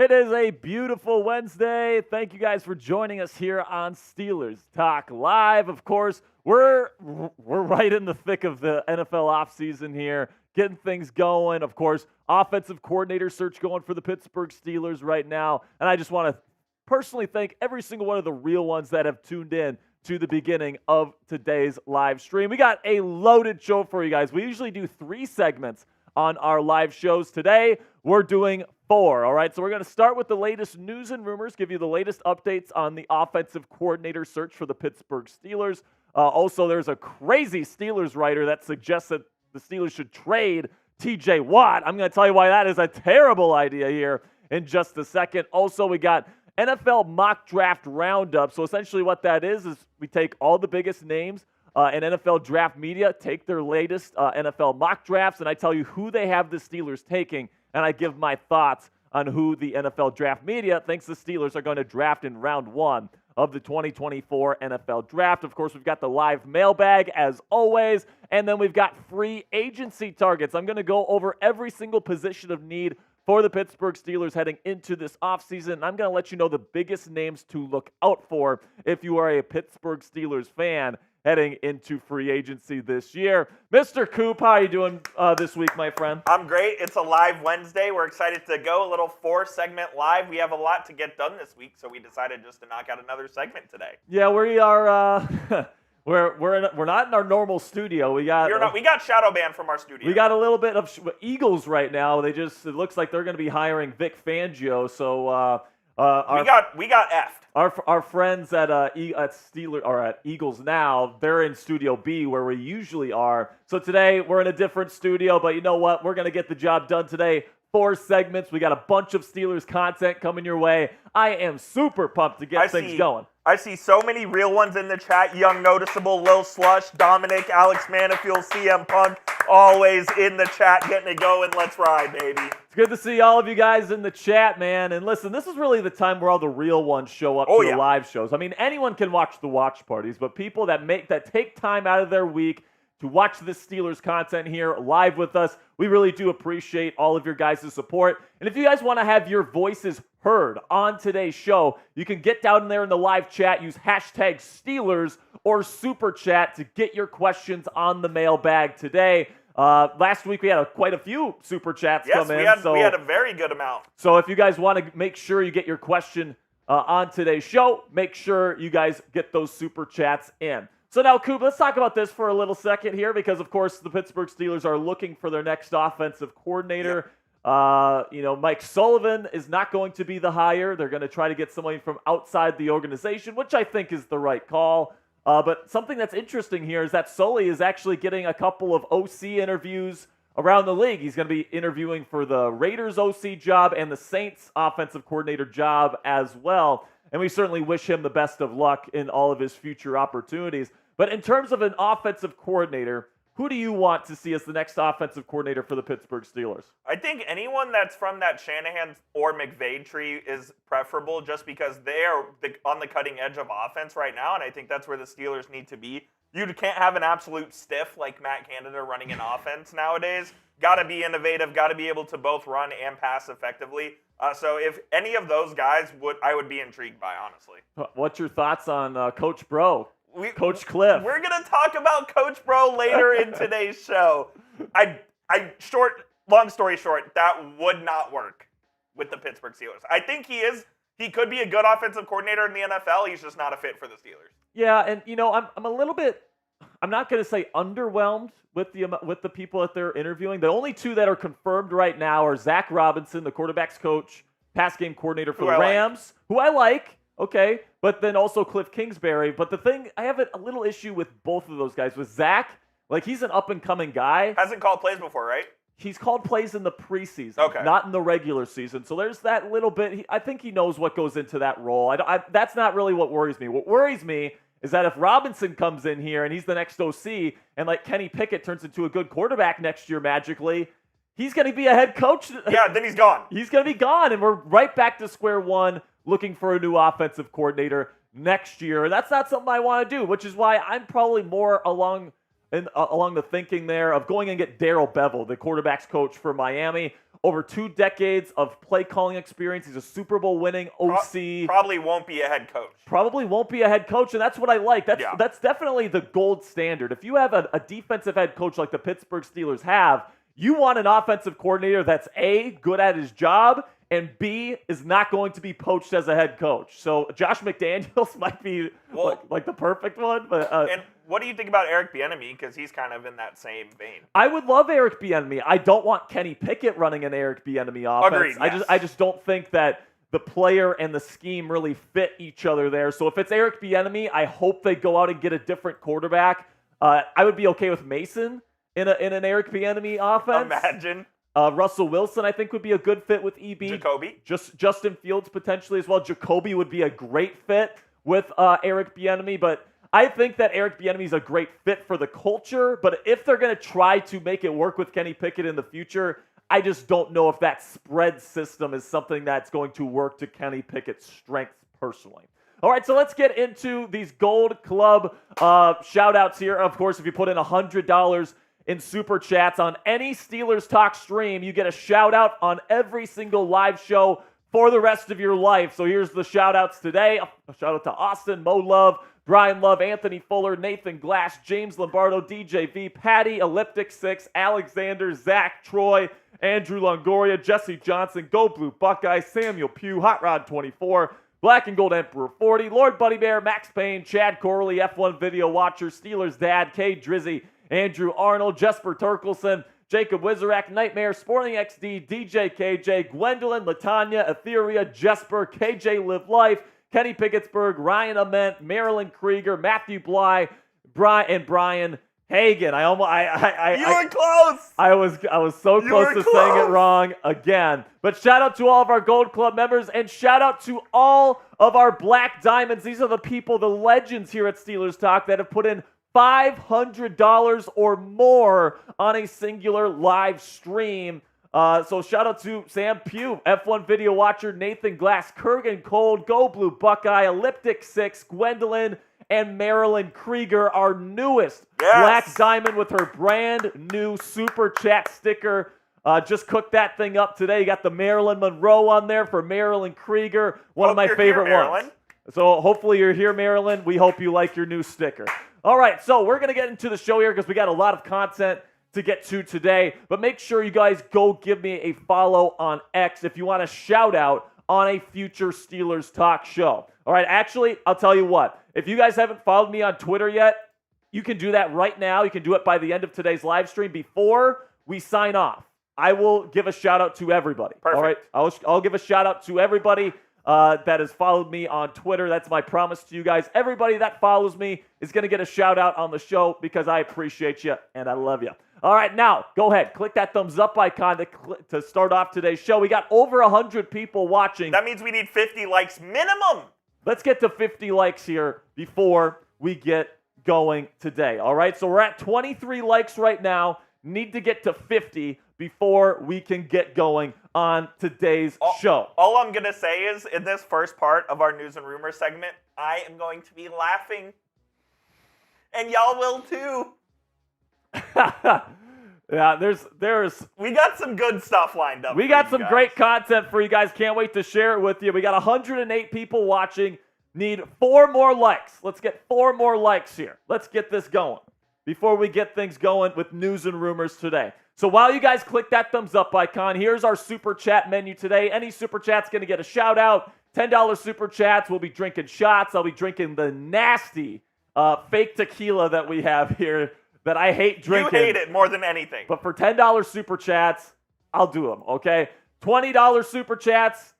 It is a beautiful Wednesday. Thank you guys for joining us here on Steelers Talk Live. Of course, we're right in the thick of the NFL offseason here, getting things going. Of course, offensive coordinator search going for the Pittsburgh Steelers right now. And I just want to personally thank every single one of the real ones that have tuned in to the beginning of today's live stream. We got a loaded show for you guys. We usually do 3 segments on our live shows. Today, we're doing 4, all right? So we're going to start with the latest news and rumors, give you the latest updates on the offensive coordinator search for the Pittsburgh Steelers. Also, there's a crazy Steelers writer that suggests that the Steelers should trade T.J. Watt. I'm going to tell you why that is a terrible idea here in just a second. Also, we got NFL mock draft roundup. So essentially what that is we take all the biggest names and NFL draft media, take their latest NFL mock drafts, and I tell you who they have the Steelers taking, and I give my thoughts on who the NFL draft media thinks the Steelers are going to draft in round 1 of the 2024 NFL draft. Of course, we've got the live mailbag as always, and then we've got free agency targets. I'm going to go over every single position of need for the Pittsburgh Steelers heading into this offseason. And I'm going to let you know the biggest names to look out for if you are a Pittsburgh Steelers fan heading into free agency this year. Mr. Coop, how are you doing this week, my friend? I'm great. It's a live Wednesday. We're excited to go a little 4-segment live. We have a lot to get done this week, so we decided just to knock out another segment today. Yeah, we are. We're not in our normal studio. We got shadow banned from our studio. We got a little bit of Eagles right now. It looks like they're going to be hiring Vic Fangio. So we got effed. Our friends at Steelers or at Eagles now, they're in Studio B where we usually are. So today we're in a different studio, but you know what? We're going to get the job done today. 4 segments. We got a bunch of Steelers content coming your way. I am super pumped to get things going. I see so many real ones in the chat. Young Noticeable, Lil Slush, Dominic, Alex Manifield, CM Punk, always in the chat getting it going. Let's ride, baby. It's good to see all of you guys in the chat, man. And listen, this is really the time where all the real ones show up to the live shows. I mean, anyone can watch the watch parties, but people that take time out of their week to watch this Steelers content here live with us, we really do appreciate all of your guys' support. And if you guys want to have your voices heard on today's show, you can get down there in the live chat, use hashtag Steelers or Super Chat to get your questions on the mailbag today. Last week we had quite a few Super Chats come in. Yes, we had a very good amount. So if you guys want to make sure you get your question on today's show, make sure you guys get those Super Chats in. So now, Coop, let's talk about this for a little second here because, of course, the Pittsburgh Steelers are looking for their next offensive coordinator. Yep. Mike Sullivan is not going to be the hire. They're going to try to get somebody from outside the organization, which I think is the right call. But something that's interesting here is that Sully is actually getting a couple of OC interviews around the league. He's going to be interviewing for the Raiders OC job and the Saints offensive coordinator job as well. And we certainly wish him the best of luck in all of his future opportunities. But in terms of an offensive coordinator, who do you want to see as the next offensive coordinator for the Pittsburgh Steelers? I think anyone that's from that Shanahan or McVay tree is preferable just because they are on the cutting edge of offense right now, and I think that's where the Steelers need to be. You can't have an absolute stiff like Matt Canada running an offense nowadays. Got to be innovative, got to be able to both run and pass effectively. So if any of those guys I would be intrigued by, honestly. What's your thoughts on Coach Bro? Coach Cliff. We're going to talk about Coach Bro later in today's show. Long story short, that would not work with the Pittsburgh Steelers. I think he could be a good offensive coordinator in the NFL. He's just not a fit for the Steelers. Yeah, and I'm a little bit, I'm not going to say underwhelmed with the people that they're interviewing. The only 2 that are confirmed right now are Zach Robinson, the quarterback's coach, pass game coordinator for the Rams, who I like. Okay, but then also Cliff Kingsbury. But the thing, I have a little issue with both of those guys. With Zach, he's an up-and-coming guy. Hasn't called plays before, right? He's called plays in the preseason, not in the regular season. So there's that little bit. I think he knows what goes into that role. That's not really what worries me. What worries me is that if Robinson comes in here and he's the next OC and Kenny Pickett turns into a good quarterback next year magically, he's going to be a head coach. Yeah, then he's gone. He's going to be gone, and we're right back to square one looking for a new offensive coordinator next year. And that's not something I want to do, which is why I'm probably more along the thinking there of going and get Darrell Bevell, the quarterback's coach for Miami, over 2 decades of play calling experience. He's a Super Bowl winning OC. Probably won't be a head coach. Probably won't be a head coach, and that's what I like. That's definitely the gold standard. If you have a defensive head coach like the Pittsburgh Steelers have, you want an offensive coordinator that's A, good at his job, and B, is not going to be poached as a head coach. So Josh McDaniels might be like the perfect one. But and what do you think about Eric Bieniemy? Because he's kind of in that same vein. I would love Eric Bieniemy. I don't want Kenny Pickett running an Eric Bieniemy offense. Agreed, yes. I just don't think that the player and the scheme really fit each other there. So if it's Eric Bieniemy, I hope they go out and get a different quarterback. I would be okay with Mason in an Eric Bieniemy offense. Imagine. Russell Wilson, I think, would be a good fit with EB. Jacoby. Justin Fields potentially as well. Jacoby would be a great fit with Eric Bieniemy, but I think that Eric Bieniemy is a great fit for the culture. But if they're going to try to make it work with Kenny Pickett in the future, I just don't know if that spread system is something that's going to work to Kenny Pickett's strengths personally. All right, so let's get into these Gold Club shout-outs here. Of course, if you put in $100 in Super Chats on any Steelers Talk stream, you get a shout-out on every single live show for the rest of your life. So here's the shout-outs today. A shout-out to Austin, Mo Love, Brian Love, Anthony Fuller, Nathan Glass, James Lombardo, DJ V, Patty, Elliptic 6, Alexander, Zach, Troy, Andrew Longoria, Jesse Johnson, Go Blue Buckeye, Samuel Pugh, Hot Rod 24, Black and Gold Emperor 40, Lord Buddy Bear, Max Payne, Chad Corley, F1 Video Watcher, Steelers Dad, K Drizzy, Andrew Arnold, Jesper Turkelson, Jacob Wizerak, Nightmare, Sporting XD, DJ KJ, Gwendolyn, Latanya, Etheria, Jesper, KJ Live Life, Kenny Pickettsburg, Ryan Ament, Marilyn Krieger, Matthew Bly, Brian Hagan. You were close. I was so close to saying it wrong again. But shout out to all of our Gold Club members, and shout out to all of our Black Diamonds. These are the people, the legends here at Steelers Talk that have put in $500 or more on a singular live stream. So shout out to Sam Pugh, F1 Video Watcher, Nathan Glass, Kurgan Cold, Go Blue Buckeye, Elliptic 6, Gwendolyn, and Marilyn Krieger, our newest Black Diamond with her brand new Super Chat sticker. Just cooked that thing up today. You got the Marilyn Monroe on there for Marilyn Krieger, one of my favorite ones. So hopefully you're here, Marilyn. We hope you like your new sticker. All right, so we're going to get into the show here because we got a lot of content to get to today. But make sure you guys go give me a follow on X if you want a shout out on a future Steelers Talk show. All right, actually, I'll tell you what. If you guys haven't followed me on Twitter yet, you can do that right now. You can do it by the end of today's live stream before we sign off. I will give a shout out to everybody. Perfect. All right, I'll give a shout out to everybody that has followed me on Twitter. That's my promise to you guys. Everybody that follows me is going to get a shout out on the show because I appreciate you and I love you. All right, now go ahead. Click that thumbs up icon to start off today's show. We got over 100 people watching. That means we need 50 likes minimum. Let's get to 50 likes here before we get going today. All right, so we're at 23 likes right now. Need to get to 50 before we can get going on today's show. All I'm going to say is, in this first part of our News and Rumors segment, I am going to be laughing. And y'all will too. Yeah, there's we got some good stuff lined up. We got some great content for you guys. Can't wait to share it with you. We got 108 people watching. Need 4 more likes. Let's get 4 more likes here. Let's get this going before we get things going with News and Rumors today. So while you guys click that thumbs up icon, here's our Super Chat menu today. Any Super Chat's going to get a shout out. $10 Super Chats. We'll be drinking shots. I'll be drinking the nasty fake tequila that we have here that I hate drinking. You hate it more than anything. But for $10 Super Chats, I'll do them, okay? $20 Super Chats,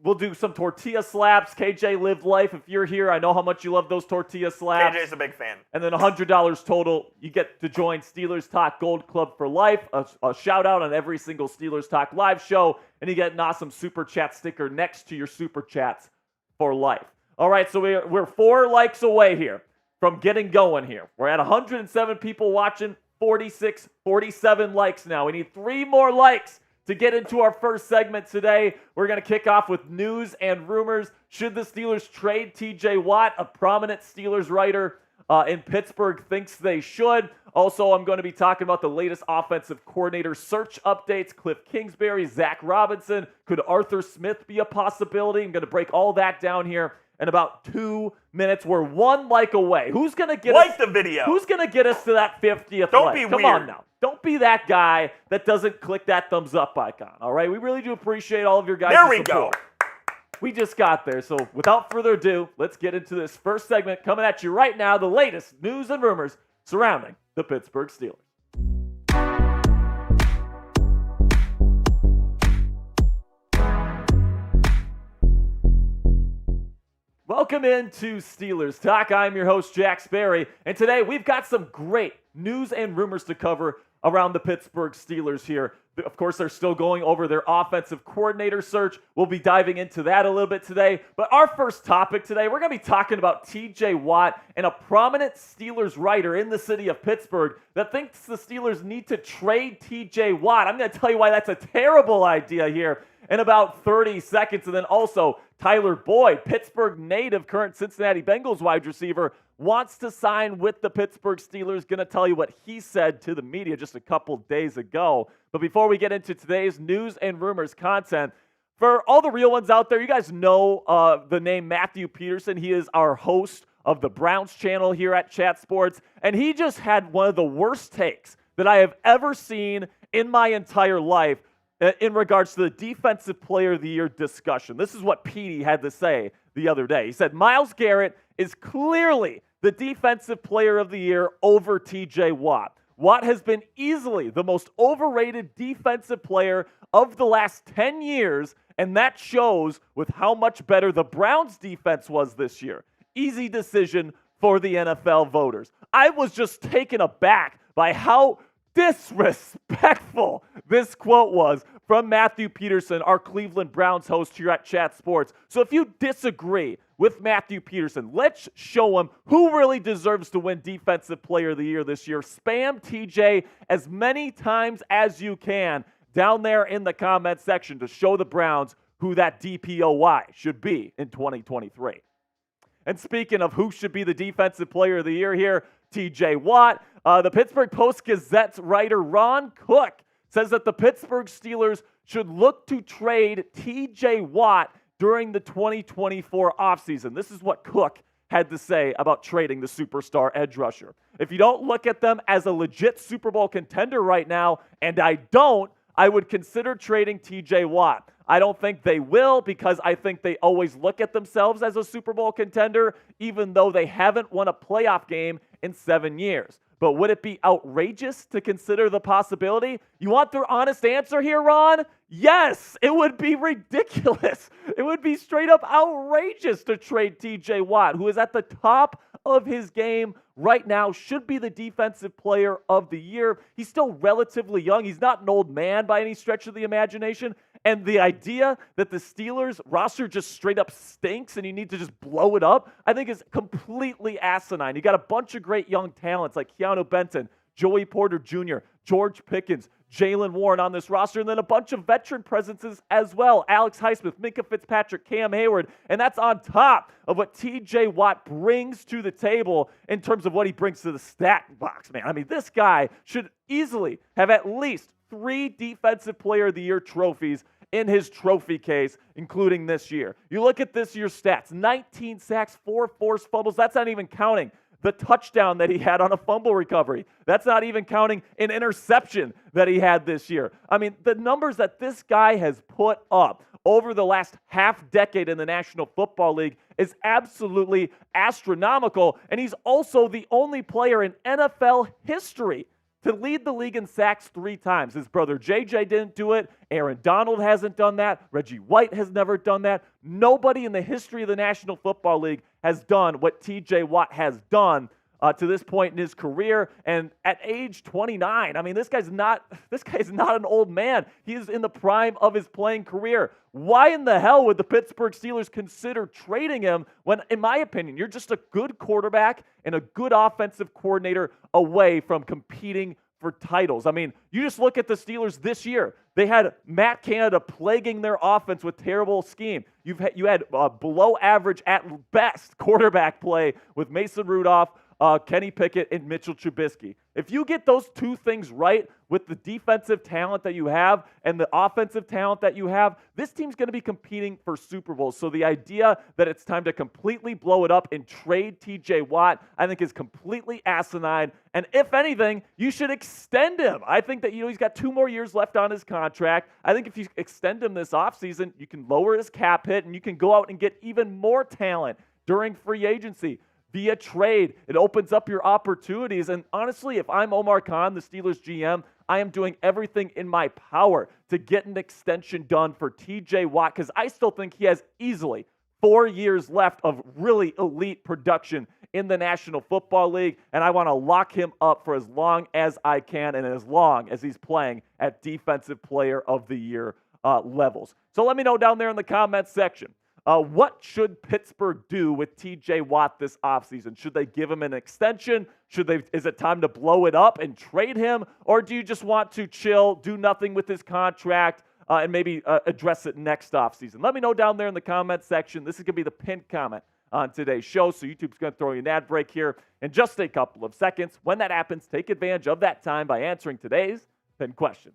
we'll do some Tortilla Slaps. KJ Live Life, if you're here, I know how much you love those Tortilla Slaps. KJ's a big fan. And then $100 total, you get to join Steelers Talk Gold Club for life, a shout-out on every single Steelers Talk live show, and you get an awesome Super Chat sticker next to your Super Chats for life. All right, so we're 4 likes away here from getting going here. We're at 107 people watching, 47 likes now. We need 3 more likes to get into our first segment today. We're going to kick off with News and Rumors. Should the Steelers trade TJ Watt, a prominent Steelers writer in Pittsburgh thinks they should. Also, I'm going to be talking about the latest offensive coordinator search updates. Cliff Kingsbury, Zach Robinson. Could Arthur Smith be a possibility? I'm going to break all that down here in about 2 minutes. We're one like away. Who's going to get us? Like the video. Who's going to get us to that 50th Don't like? be Come weird. on now. Don't be that guy that doesn't click that thumbs up icon, all right? We really do appreciate all of your guys' There we support. go. We just got there, so without further ado, let's get into this first segment coming at you right now, the latest news and rumors surrounding the Pittsburgh Steelers. Welcome into Steelers Talk. I'm your host, Jack Sperry, and today we've got some great news and rumors to cover around the Pittsburgh Steelers here. Of course, they're still going over their offensive coordinator search. We'll be diving into that a little bit today. But our first topic today, we're going to be talking about T.J. Watt and a prominent Steelers writer in the city of Pittsburgh that thinks the Steelers need to trade T.J. Watt. I'm going to tell you why that's a terrible idea here in about 30 seconds. And then also, Tyler Boyd, Pittsburgh native, current Cincinnati Bengals wide receiver, wants to sign with the Pittsburgh Steelers. Going to tell you what he said to the media just a couple days ago. But before we get into today's news and rumors content, for all the real ones out there, you guys know the name Matthew Peterson. He is our host of the Browns channel here at Chat Sports, and he just had one of the worst takes that I have ever seen in my entire life in regards to the Defensive Player of the Year discussion. This is what Petey had to say the other day. He said, Myles Garrett is clearly the Defensive Player of the Year over T.J. Watt. Watt has been easily the most overrated defensive player of the last 10 years, and that shows with how much better the Browns' defense was this year. Easy decision for the NFL voters. I was just taken aback by how disrespectful this quote was from Matthew Peterson, our Cleveland Browns host here at Chat Sports. So if you disagree with Matthew Peterson, let's show him who really deserves to win Defensive Player of the Year this year. Spam TJ as many times as you can down there in the comment section to show the Browns who that DPOY should be in 2023. And speaking of who should be the Defensive Player of the Year here, T.J. Watt, the Pittsburgh Post-Gazette's writer Ron Cook says that the Pittsburgh Steelers should look to trade T.J. Watt during the 2024 offseason. This is what Cook had to say about trading the superstar edge rusher. If you don't look at them as a legit Super Bowl contender right now, and I don't, I would consider trading T.J. Watt. I don't think they will because I think they always look at themselves as a Super Bowl contender, even though they haven't won a playoff game in 7 years. But would it be outrageous to consider the possibility? You want the honest answer here, Ron? Yes, it would be ridiculous. It would be straight up outrageous to trade T.J. Watt, who is at the top of his game right now, should be the Defensive Player of the Year. He's still relatively young. He's not an old man by any stretch of the imagination. And the idea that the Steelers roster just straight up stinks and you need to just blow it up, I think is completely asinine. You got a bunch of great young talents like Keanu Benton, Joey Porter Jr., George Pickens, Jaylen Warren on this roster, and then a bunch of veteran presences as well. Alex Highsmith, Minkah Fitzpatrick, Cam Hayward, and that's on top of what T.J. Watt brings to the table in terms of what he brings to the stat box, man. I mean, this guy should easily have at least 3 Defensive Player of the Year trophies in his trophy case, including this year. You look at this year's stats, 19 sacks, 4 forced fumbles. That's not even counting the touchdown that he had on a fumble recovery. That's not even counting an interception that he had this year. I mean, the numbers that this guy has put up over the last half decade in the National Football League is absolutely astronomical, and he's also the only player in NFL history to lead the league in sacks 3 times. His brother JJ didn't do it. Aaron Donald hasn't done that. Reggie White has never done that. Nobody in the history of the National Football League has done what T.J. Watt has done to this point in his career. And at age 29, I mean, this guy's not an old man. He is in the prime of his playing career. Why in the hell would the Pittsburgh Steelers consider trading him when, in my opinion, you're just a good quarterback and a good offensive coordinator away from competing for titles? I mean, you just look at the Steelers this year. They had Matt Canada plaguing their offense with terrible scheme. You had below average at best quarterback play with Mason Rudolph. Kenny Pickett and Mitchell Trubisky. If you get those two things right with the defensive talent that you have and the offensive talent that you have, this team's going to be competing for Super Bowls. So the idea that it's time to completely blow it up and trade TJ Watt, I think is completely asinine. And if anything, you should extend him. I think that, he's got 2 more years left on his contract. I think if you extend him this offseason, you can lower his cap hit and you can go out and get even more talent during free agency. Via trade, it opens up your opportunities. And honestly, if I'm Omar Khan, the Steelers GM, I am doing everything in my power to get an extension done for TJ Watt because I still think he has easily 4 years left of really elite production in the National Football League, and I want to lock him up for as long as I can and as long as he's playing at Defensive Player of the Year levels. So let me know down there in the comments section. What should Pittsburgh do with TJ Watt this offseason? Should they give him an extension? Is it time to blow it up and trade him? Or do you just want to chill, do nothing with his contract, and maybe address it next offseason? Let me know down there in the comments section. This is going to be the pinned comment on today's show, so YouTube's going to throw you an ad break here in just a couple of seconds. When that happens, take advantage of that time by answering today's pinned question.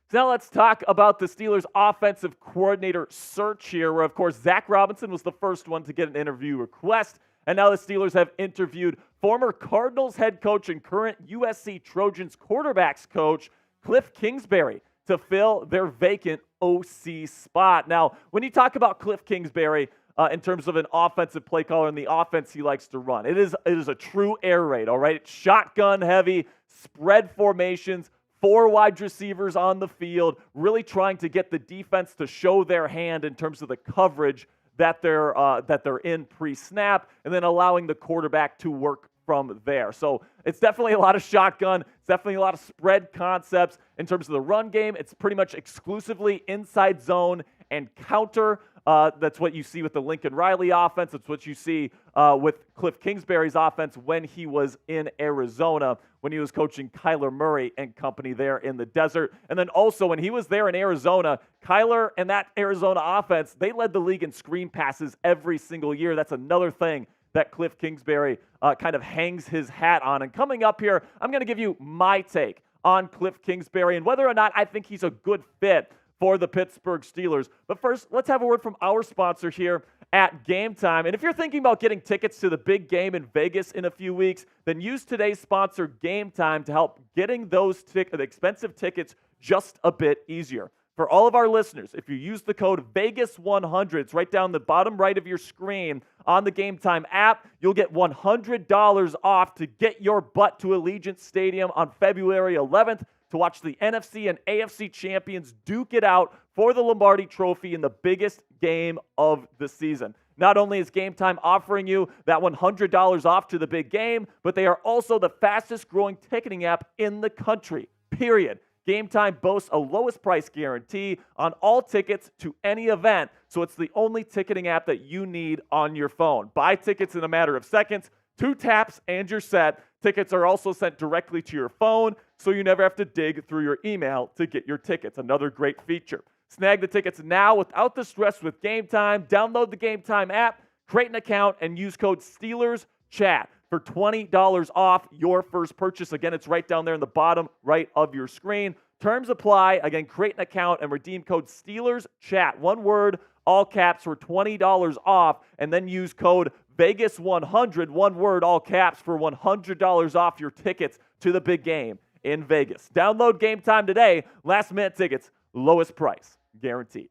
So now let's talk about the Steelers' offensive coordinator search here, where, of course, Zach Robinson was the first one to get an interview request, and now the Steelers have interviewed former Cardinals head coach and current USC Trojans quarterbacks coach Cliff Kingsbury to fill their vacant OC spot. Now, when you talk about Cliff Kingsbury in terms of an offensive play caller and the offense he likes to run, it is a true air raid, all right? It's shotgun heavy, spread formations, 4 wide receivers on the field, really trying to get the defense to show their hand in terms of the coverage that they're in pre-snap, and then allowing the quarterback to work from there. So it's definitely a lot of shotgun. It's definitely a lot of spread concepts. In terms of the run game, it's pretty much exclusively inside zone and counter. That's what you see with the Lincoln Riley offense. It's what you see with Cliff Kingsbury's offense when he was in Arizona, when he was coaching Kyler Murray and company there in the desert. And then also when he was there in Arizona, Kyler and that Arizona offense, they led the league in screen passes every single year. That's another thing that Cliff Kingsbury kind of hangs his hat on. And coming up here, I'm going to give you my take on Cliff Kingsbury and whether or not I think he's a good fit for the Pittsburgh Steelers. But first, let's have a word from our sponsor here at Game Time. And if you're thinking about getting tickets to the big game in Vegas in a few weeks, then use today's sponsor, Game Time, to help getting those expensive tickets just a bit easier. For all of our listeners, if you use the code VEGAS100, it's right down the bottom right of your screen on the Game Time app, you'll get $100 off to get your butt to Allegiant Stadium on February 11th to watch the NFC and AFC champions duke it out for the Lombardi Trophy in the biggest game of the season. Not only is Game Time offering you that $100 off to the big game, but they are also the fastest growing ticketing app in the country, period. Game Time boasts a lowest price guarantee on all tickets to any event, so it's the only ticketing app that you need on your phone. Buy tickets in a matter of seconds, 2 taps, and you're set. Tickets are also sent directly to your phone, so you never have to dig through your email to get your tickets. Another great feature. Snag the tickets now without the stress with Game Time. Download the Game Time app, create an account, and use code SteelersChat for $20 off your first purchase. Again, it's right down there in the bottom right of your screen. Terms apply. Again, create an account and redeem code SteelersChat. One word, all caps, for $20 off, and then use code Vegas100, one word, all caps, for $100 off your tickets to the big game in Vegas. Download Game Time today. Last minute tickets, lowest price, guaranteed.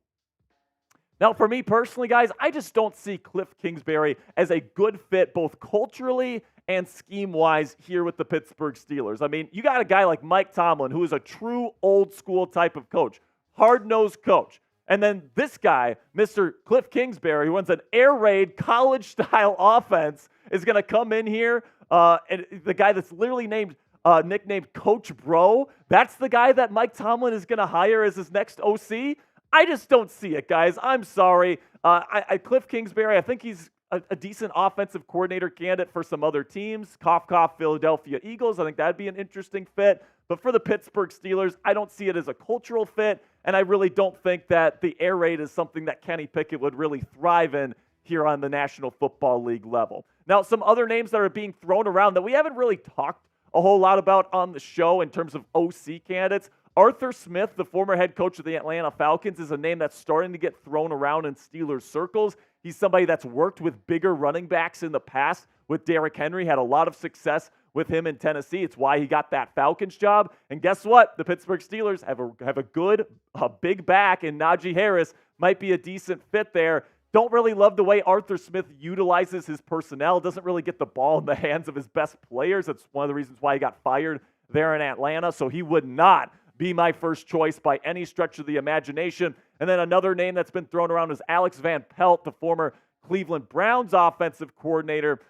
Now, for me personally, guys, I just don't see Cliff Kingsbury as a good fit both culturally and scheme-wise here with the Pittsburgh Steelers. I mean, you got a guy like Mike Tomlin, who is a true old-school type of coach, hard-nosed coach. And then this guy, Mr. Cliff Kingsbury, who runs an air raid college-style offense, is going to come in here. And the guy that's literally nicknamed Coach Bro, that's the guy that Mike Tomlin is going to hire as his next OC. I just don't see it, guys. I'm sorry. Cliff Kingsbury, I think he's a decent offensive coordinator candidate for some other teams. Cough, cough, Philadelphia Eagles. I think that'd be an interesting fit. But for the Pittsburgh Steelers, I don't see it as a cultural fit, and I really don't think that the air raid is something that Kenny Pickett would really thrive in here on the National Football League level. Now, some other names that are being thrown around that we haven't really talked a whole lot about on the show in terms of OC candidates. Arthur Smith, the former head coach of the Atlanta Falcons, is a name that's starting to get thrown around in Steelers circles. He's somebody that's worked with bigger running backs in the past with Derrick Henry, had a lot of success with him in Tennessee. It's why he got that Falcons job. And guess what? The Pittsburgh Steelers have a good, big back, and Najee Harris might be a decent fit there. Don't really love the way Arthur Smith utilizes his personnel. Doesn't really get the ball in the hands of his best players. That's one of the reasons why he got fired there in Atlanta. So he would not be my first choice by any stretch of the imagination. And then another name that's been thrown around is Alex Van Pelt, the former Cleveland Browns offensive coordinator.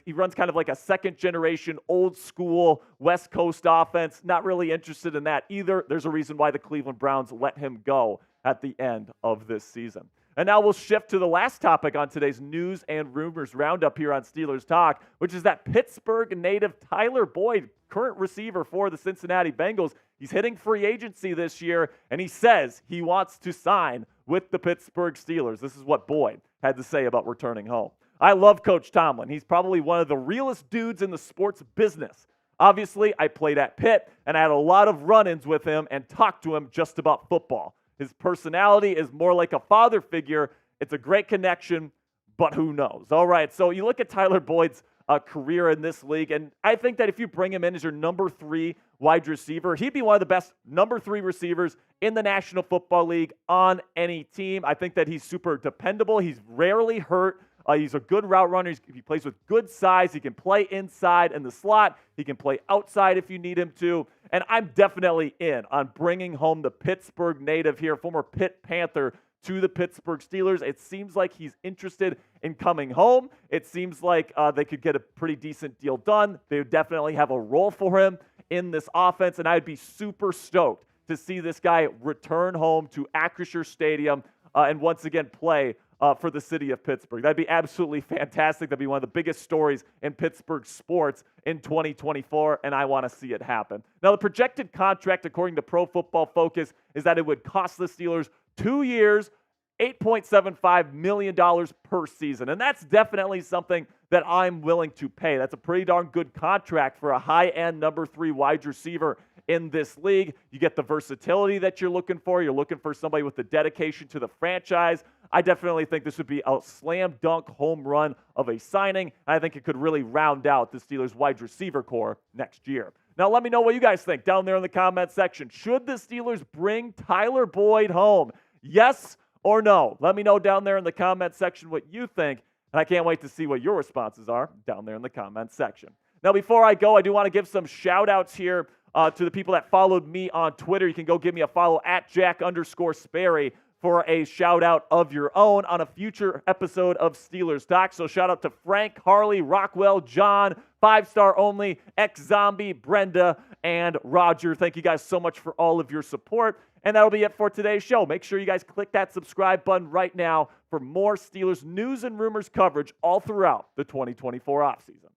He runs kind of like a second-generation, old-school West Coast offense. Not really interested in that either. There's a reason why the Cleveland Browns let him go at the end of this season. And now we'll shift to the last topic on today's News and Rumors Roundup here on Steelers Talk, which is that Pittsburgh native Tyler Boyd, current receiver for the Cincinnati Bengals. He's hitting free agency this year, and he says he wants to sign with the Pittsburgh Steelers. This is what Boyd had to say about returning home. I love Coach Tomlin. He's probably one of the realest dudes in the sports business. Obviously, I played at Pitt, and I had a lot of run-ins with him and talked to him just about football. His personality is more like a father figure. It's a great connection, but who knows? All right, so you look at Tyler Boyd's career in this league, and I think that if you bring him in as your number 3 wide receiver, he'd be one of the best number 3 receivers in the National Football League on any team. I think that he's super dependable. He's rarely hurt. He's a good route runner. He plays with good size. He can play inside in the slot. He can play outside if you need him to. And I'm definitely in on bringing home the Pittsburgh native here, former Pitt Panther, to the Pittsburgh Steelers. It seems like he's interested in coming home. It seems like they could get a pretty decent deal done. They would definitely have a role for him in this offense, and I'd be super stoked to see this guy return home to Acrisure Stadium and once again play for the city of Pittsburgh. That'd be absolutely fantastic. That'd be one of the biggest stories in Pittsburgh sports in 2024, and I want to see it happen. Now, the projected contract, according to Pro Football Focus, is that it would cost the Steelers 2 years, $8.75 million per season, and that's definitely something that I'm willing to pay. That's a pretty darn good contract for a high-end number 3 wide receiver in this league. You get the versatility that you're looking for. You're looking for somebody with the dedication to the franchise. I definitely think this would be a slam dunk home run of a signing. I think it could really round out the Steelers wide receiver core next year. Now, let me know what you guys think down there in the comment section. Should the Steelers bring Tyler Boyd home? Yes or no? Let me know down there in the comment section what you think. And I can't wait to see what your responses are down there in the comment section. Now, before I go, I do want to give some shout-outs here to the people that followed me on Twitter. You can go give me a follow at Jack_Sperry for a shout-out of your own on a future episode of Steelers Talk. So shout-out to Frank, Harley, Rockwell, John, 5-star only, X-Zombie, Brenda, and Roger. Thank you guys so much for all of your support. And that'll be it for today's show. Make sure you guys click that subscribe button right now for more Steelers news and rumors coverage all throughout the 2024 offseason.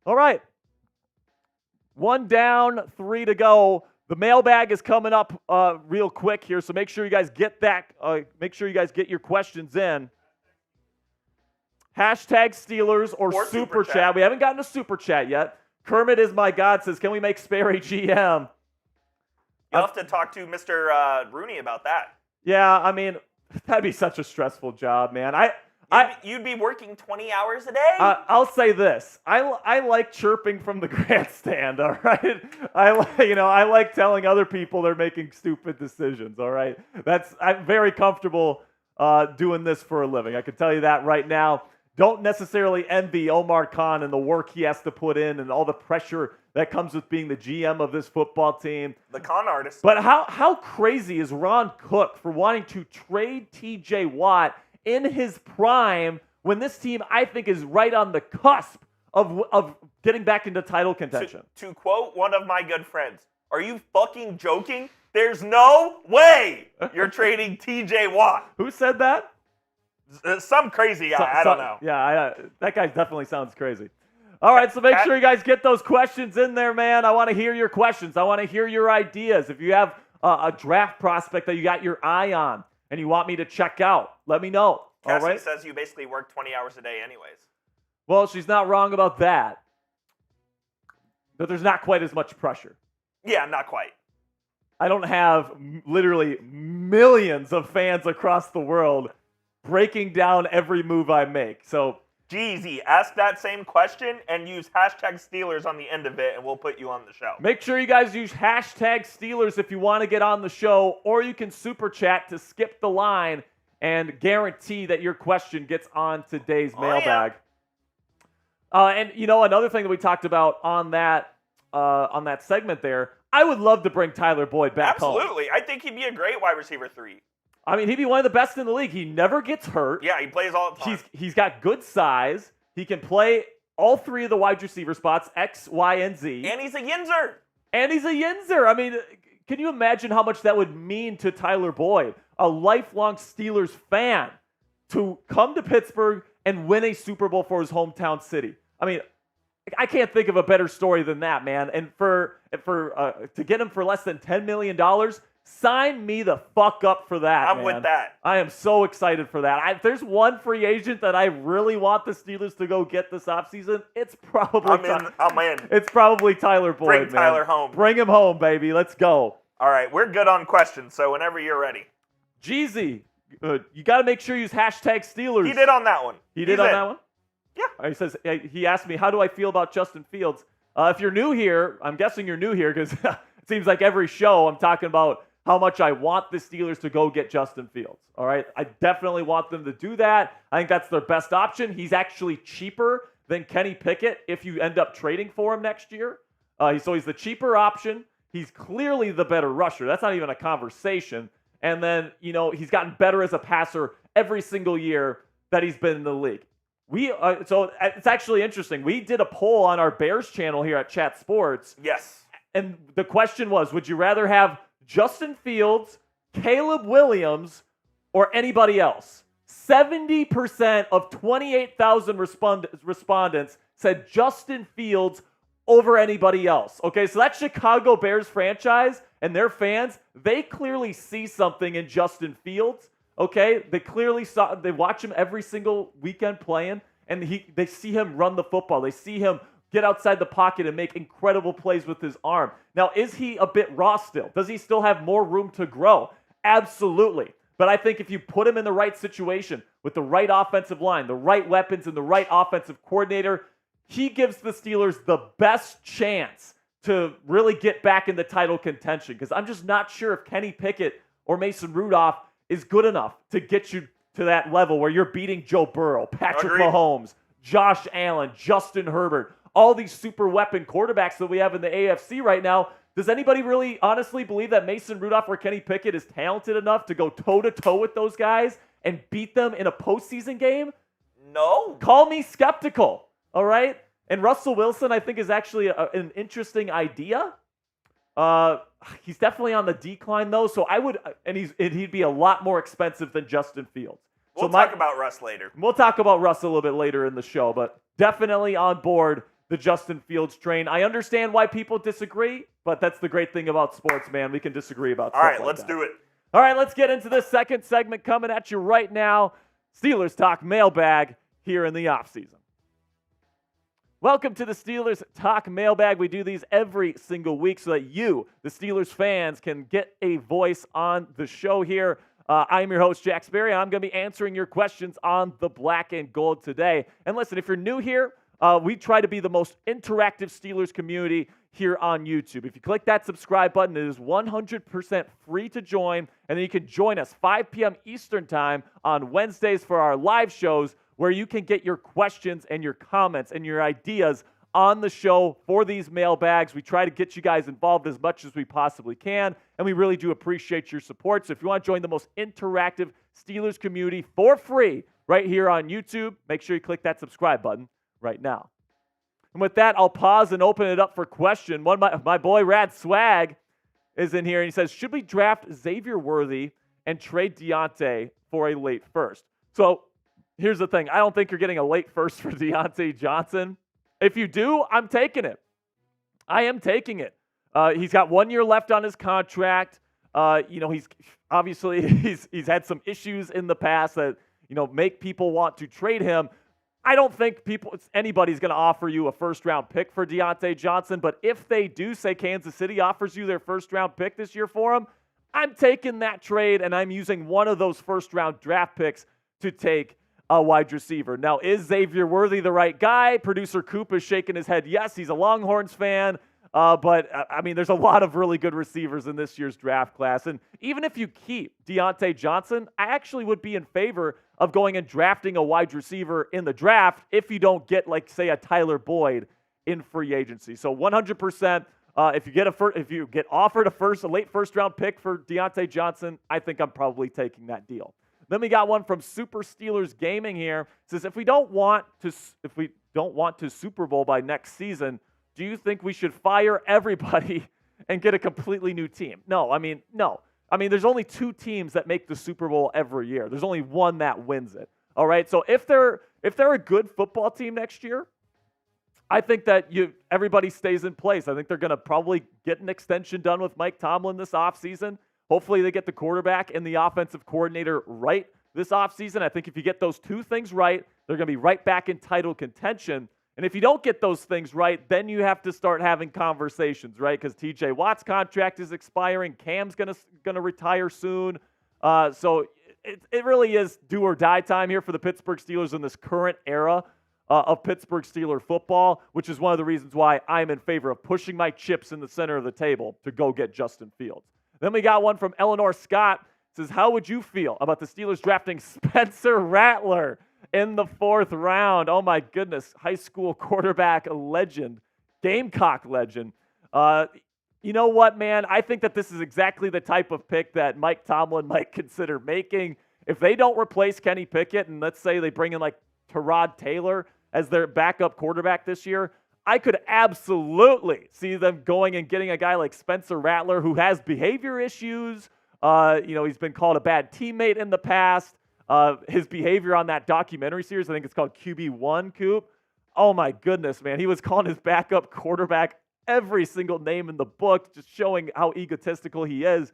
All right. 1 down, 3 to go. The mailbag is coming up real quick here, so make sure you guys get that. Make sure you guys get your questions in. Hashtag Steelers or Super Chat. We haven't gotten a Super Chat yet. Kermit is my God says, can we make Sperry GM? You'll have to talk to Mr. Rooney about that. Yeah, I mean, that'd be such a stressful job, man. You'd be working 20 hours a day? I'll say this. I like chirping from the grandstand, all right? I like telling other people they're making stupid decisions, all right? I'm very comfortable doing this for a living. I can tell you that right now. Don't necessarily envy Omar Khan and the work he has to put in and all the pressure that comes with being the GM of this football team. The con artist. But how crazy is Ron Cook for wanting to trade T.J. Watt in his prime when this team, I think, is right on the cusp of getting back into title contention? To quote one of my good friends, are you fucking joking? There's no way you're trading T.J. Watt. Who said that? Some crazy guy. I don't know. Yeah, that guy definitely sounds crazy. All right, so make sure you guys get those questions in there, man. I want to hear your questions. I want to hear your ideas. If you have a draft prospect that you got your eye on and you want me to check out, let me know. All Cassie right. says you basically work 20 hours a day anyways. Well, she's not wrong about that. But there's not quite as much pressure. Yeah, not quite. I don't have literally millions of fans across the world breaking down every move I make. So, Jeezy, ask that same question and use hashtag Steelers on the end of it, and we'll put you on the show. make sure you guys use hashtag Steelers if you want to get on the show, or you can super chat to skip the line and guarantee that your question gets on today's mailbag. And another thing that we talked about on that segment there, I would love to bring Tyler Boyd back home. Absolutely. I think he'd be a great wide receiver 3. I mean, he'd be one of the best in the league. He never gets hurt. Yeah, he plays all the time. He's got good size. He can play all 3 of the wide receiver spots, X, Y, and Z. And he's a yinzer. I mean, can you imagine how much that would mean to Tyler Boyd, a lifelong Steelers fan, to come to Pittsburgh and win a Super Bowl for his hometown city? I mean, I can't think of a better story than that, man. And to get him for less than $10 million, sign me the fuck up for that. I'm with that. I am so excited for that. If there's one free agent that I really want the Steelers to go get this offseason, it's probably I'm in. It's probably Tyler Boyd. Bring Tyler home. Bring him home, baby. Let's go. All right, we're good on questions, so whenever you're ready. Jeezy, you got to make sure you use hashtag Steelers. He did on that one. He did on that one? Yeah. He says, he asked me, how do I feel about Justin Fields? If you're new here, I'm guessing you're new here because it seems like every show I'm talking about how much I want the Steelers to go get Justin Fields. All right. I definitely want them to do that. I think that's their best option. He's actually cheaper than Kenny Pickett if you end up trading for him next year. So he's the cheaper option. He's clearly the better rusher. That's not even a conversation. And then, he's gotten better as a passer every single year that he's been in the league. So it's actually interesting. We did a poll on our Bears channel here at Chat Sports. Yes. And the question was, would you rather have Justin Fields, Caleb Williams, or anybody else? 70% of 28,000 respondents said Justin Fields over anybody else. Okay, so that Chicago Bears franchise and their fans, they clearly see something in Justin Fields. Okay, they watch him every single weekend playing, and they see him run the football. They see him get outside the pocket and make incredible plays with his arm. Now, is he a bit raw still? Does he still have more room to grow? Absolutely. But I think if you put him in the right situation with the right offensive line, the right weapons, and the right offensive coordinator, he gives the Steelers the best chance to really get back in the title contention, because I'm just not sure if Kenny Pickett or Mason Rudolph is good enough to get you to that level where you're beating Joe Burrow, Patrick Mahomes, Josh Allen, Justin Herbert, all these super weapon quarterbacks that we have in the AFC right now. Does anybody really honestly believe that Mason Rudolph or Kenny Pickett is talented enough to go toe-to-toe with those guys and beat them in a postseason game? No. Call me skeptical, all right? And Russell Wilson, I think, is actually an interesting idea. He's definitely on the decline, though. So he'd be a lot more expensive than Justin Fields. We'll talk about Russ later. We'll talk about Russ a little bit later in the show, but definitely on board the Justin Fields train. I understand why people disagree, but that's the great thing about sports, man. We can disagree about stuff. All right, like let's that. do it. All right, let's get into this second segment coming at you right now. Steelers Talk Mailbag here in the offseason. Welcome to the Steelers Talk Mailbag. We do these every single week so that you, the Steelers fans, can get a voice on the show here. I'm your host, Jack Sperry, and I'm going to be answering your questions on the black and gold today. And listen, if you're new here, we try to be the most interactive Steelers community here on YouTube. If you click that subscribe button, it is 100% free to join, and then you can join us 5 p.m. Eastern Time on Wednesdays for our live shows, where you can get your questions and your comments and your ideas on the show for these mailbags. We try to get you guys involved as much as we possibly can, and we really do appreciate your support. So if you want to join the most interactive Steelers community for free right here on YouTube, make sure you click that subscribe button right now. And with that, I'll pause and open it up for question. My boy Rad Swag is in here, and he says, should we draft Xavier Worthy and trade Deontay for a late first? So here's the thing. I don't think you're getting a late first for Deontay Johnson. If you do, I'm taking it. I am taking it. He's got 1 year left on his contract. He's obviously he's had some issues in the past that make people want to trade him. I don't think anybody's going to offer you a first-round pick for Diontae Johnson, but if they do, say Kansas City offers you their first-round pick this year for him, I'm taking that trade, and I'm using one of those first-round draft picks to take a wide receiver. Now, is Xavier Worthy the right guy? Producer Coop is shaking his head. Yes, he's a Longhorns fan, but there's a lot of really good receivers in this year's draft class, and even if you keep Diontae Johnson, I actually would be in favor of going and drafting a wide receiver in the draft if you don't get, say, a Tyler Boyd in free agency. So 100%, if you get offered a late first-round pick for Diontae Johnson, I think I'm probably taking that deal. Then we got one from Super Steelers Gaming here. It says, if we don't want to Super Bowl by next season, do you think we should fire everybody and get a completely new team? No. There's only 2 teams that make the Super Bowl every year. There's only one that wins it. All right. So if they're a good football team next year, I think that everybody stays in place. I think they're going to probably get an extension done with Mike Tomlin this offseason. Hopefully they get the quarterback and the offensive coordinator right this offseason. I think if you get those 2 things right, they're going to be right back in title contention. And if you don't get those things right, then you have to start having conversations, right? Because TJ Watt's contract is expiring. Cam's gonna retire soon. So it really is do or die time here for the Pittsburgh Steelers in this current era of Pittsburgh Steeler football, which is one of the reasons why I'm in favor of pushing my chips in the center of the table to go get Justin Fields. Then we got one from Eleanor Scott. It says, how would you feel about the Steelers drafting Spencer Rattler in the 4th round? Oh, my goodness. High school quarterback legend, Gamecock legend. You know what, man? I think that this is exactly the type of pick that Mike Tomlin might consider making. If they don't replace Kenny Pickett, and let's say they bring in Tyrod Taylor as their backup quarterback this year, I could absolutely see them going and getting a guy like Spencer Rattler who has behavior issues. He's been called a bad teammate in the past. His behavior on that documentary series, I think it's called QB1, Coop. Oh, my goodness, man. He was calling his backup quarterback every single name in the book, just showing how egotistical he is.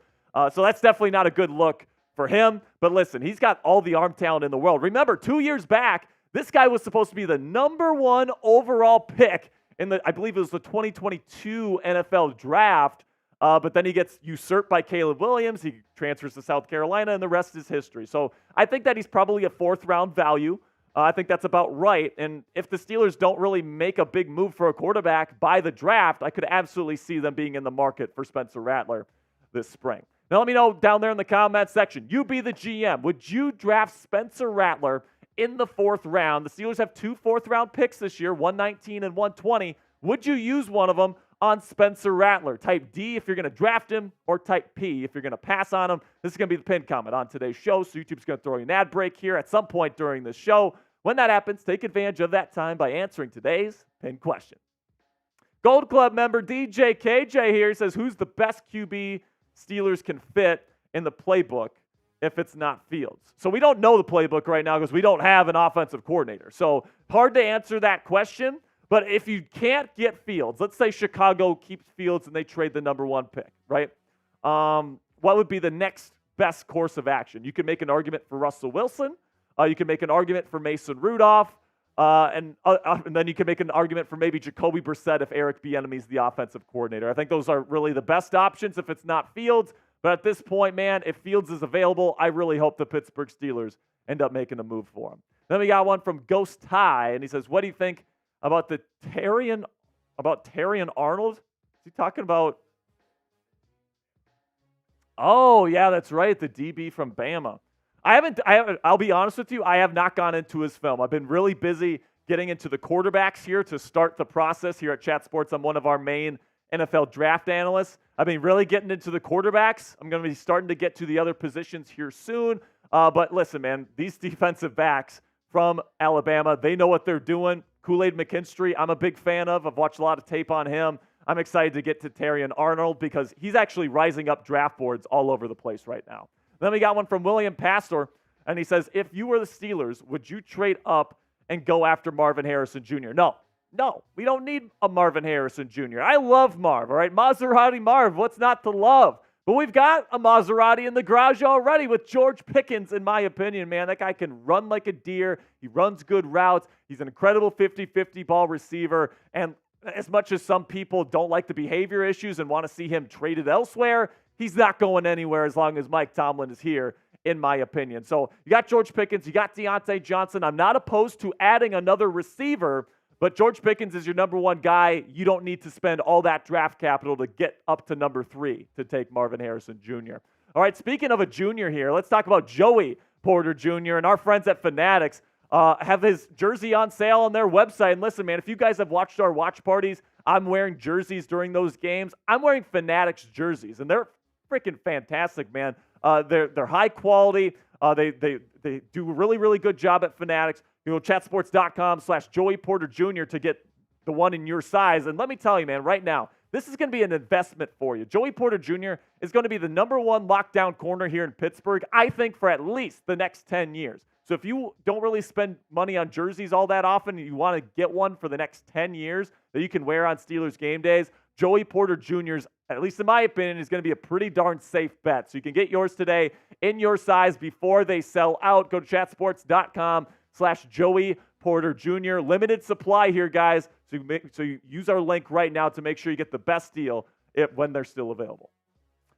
So that's definitely not a good look for him. But listen, he's got all the arm talent in the world. Remember, 2 years back, this guy was supposed to be the number 1 overall pick I believe it was the 2022 NFL draft. But then he gets usurped by Caleb Williams. He transfers to South Carolina, and the rest is history. So I think that he's probably a 4th-round value. I think that's about right. And if the Steelers don't really make a big move for a quarterback by the draft, I could absolutely see them being in the market for Spencer Rattler this spring. Now let me know down there in the comment section. You be the GM. Would you draft Spencer Rattler in the 4th round? The Steelers have 2 4th-round picks this year, 119 and 120. Would you use one of them on Spencer Rattler? Type D if you're going to draft him, or type P if you're going to pass on him. This is going to be the pinned comment on today's show, so YouTube's going to throw you an ad break here at some point during the show. When that happens, take advantage of that time by answering today's pinned question. Gold Club member DJ KJ here says, who's the best QB Steelers can fit in the playbook if it's not Fields? So we don't know the playbook right now because we don't have an offensive coordinator. So hard to answer that question. But if you can't get Fields, let's say Chicago keeps Fields and they trade the number 1 pick, right? What would be the next best course of action? You can make an argument for Russell Wilson. You can make an argument for Mason Rudolph. And then you can make an argument for maybe Jacoby Brissett if Eric Bieniemy is the offensive coordinator. I think those are really the best options if it's not Fields. But at this point, man, if Fields is available, I really hope the Pittsburgh Steelers end up making a move for him. Then we got one from Ghost Ty, and he says, what do you think about Terrion Arnold? Is he talking about? Oh, yeah, that's right, the DB from Bama. I'll be honest with you, I have not gone into his film. I've been really busy getting into the quarterbacks here to start the process here at Chat Sports. I'm one of our main NFL draft analysts. I've been really getting into the quarterbacks. I'm going to be starting to get to the other positions here soon. But listen, man, these defensive backs from Alabama, they know what they're doing. Kool-Aid McKinstry, I'm a big fan of. I've watched a lot of tape on him. I'm excited to get to Terrion Arnold because he's actually rising up draft boards all over the place right now. Then we got one from William Pastor, and he says, if you were the Steelers, would you trade up and go after Marvin Harrison Jr.? No, we don't need a Marvin Harrison Jr. I love Marv, all right? Maserati Marv, what's not to love? But we've got a Maserati in the garage already with George Pickens, in my opinion, man. That guy can run like a deer. He runs good routes. He's an incredible 50-50 ball receiver. And as much as some people don't like the behavior issues and want to see him traded elsewhere, he's not going anywhere as long as Mike Tomlin is here, in my opinion. So you got George Pickens, you got Deontay Johnson. I'm not opposed to adding another receiver, but George Pickens is your number one guy. You don't need to spend all that draft capital to get up to number 3 to take Marvin Harrison Jr. All right, speaking of a junior here, let's talk about Joey Porter Jr. and our friends at Fanatics have his jersey on sale on their website. And listen, man, if you guys have watched our watch parties, I'm wearing jerseys during those games. I'm wearing Fanatics jerseys, and they're freaking fantastic, man. They're high quality. They do a really, really good job at Fanatics. You know, chatsports.com/Joey Porter Jr. to get the one in your size. And let me tell you, man, right now, this is going to be an investment for you. Joey Porter Jr. is going to be the number one lockdown corner here in Pittsburgh, I think, for at least the next 10 years. So if you don't really spend money on jerseys all that often, and you want to get one for the next 10 years that you can wear on Steelers game days, Joey Porter Jr.'s, at least in my opinion, is going to be a pretty darn safe bet. So you can get yours today in your size before they sell out. Go to chatsports.com/Joey Porter Jr. Limited supply here, guys. So you use our link right now to make sure you get the best deal when they're still available.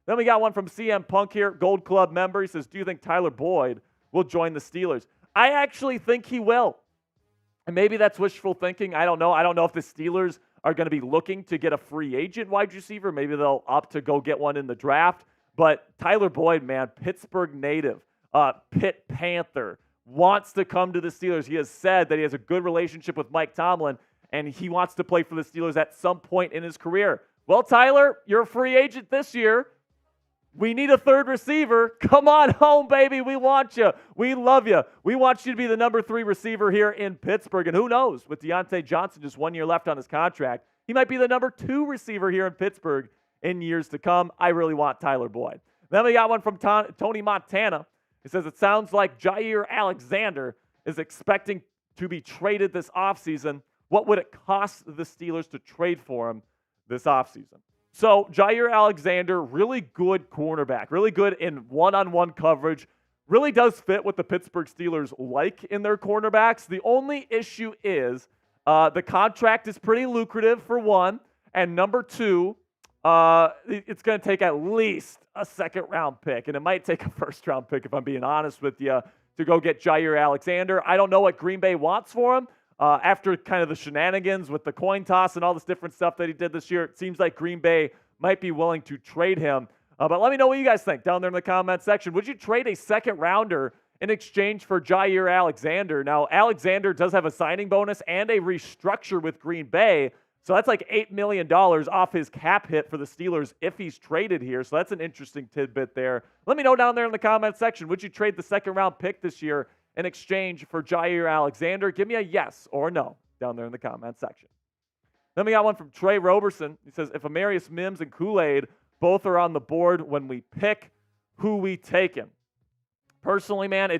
Then we got one from CM Punk here, Gold Club member. He says, do you think Tyler Boyd will join the Steelers? I actually think he will. And maybe that's wishful thinking. I don't know. I don't know if the Steelers are going to be looking to get a free agent wide receiver. Maybe they'll opt to go get one in the draft. But Tyler Boyd, man, Pittsburgh native, Pitt Panther, wants to come to the Steelers. He has said that he has a good relationship with Mike Tomlin, and he wants to play for the Steelers at some point in his career. Well, Tyler, you're a free agent this year. We need a third receiver. Come on home, baby. We want you. We love you. We want you to be the number 3 receiver here in Pittsburgh. And who knows, with Deontay Johnson just 1 year left on his contract, he might be the number 2 receiver here in Pittsburgh in years to come. I really want Tyler Boyd. Then we got one from Tony Montana. He says, it sounds like Jair Alexander is expecting to be traded this offseason. What would it cost the Steelers to trade for him this offseason? So Jair Alexander, really good cornerback, really good in one-on-one coverage, really does fit what the Pittsburgh Steelers like in their cornerbacks. The only issue is the contract is pretty lucrative, for one, and number 2, it's going to take at least a second-round pick, and it might take a first-round pick, if I'm being honest with you, to go get Jair Alexander. I don't know what Green Bay wants for him. After kind of the shenanigans with the coin toss and all this different stuff that he did this year, it seems like Green Bay might be willing to trade him. But let me know what you guys think down there in the comment section. Would you trade a second-rounder in exchange for Jair Alexander? Now, Alexander does have a signing bonus and a restructure with Green Bay, so that's like $8 million off his cap hit for the Steelers if he's traded here. So that's an interesting tidbit there. Let me know down there in the comment section. Would you trade the second-round pick this year in exchange for Jair Alexander? Give me a yes or no down there in the comment section. Then we got one from Trey Roberson. He says, if Amarius Mims and Kool-Aid both are on the board when we pick, who we taking? Personally, man,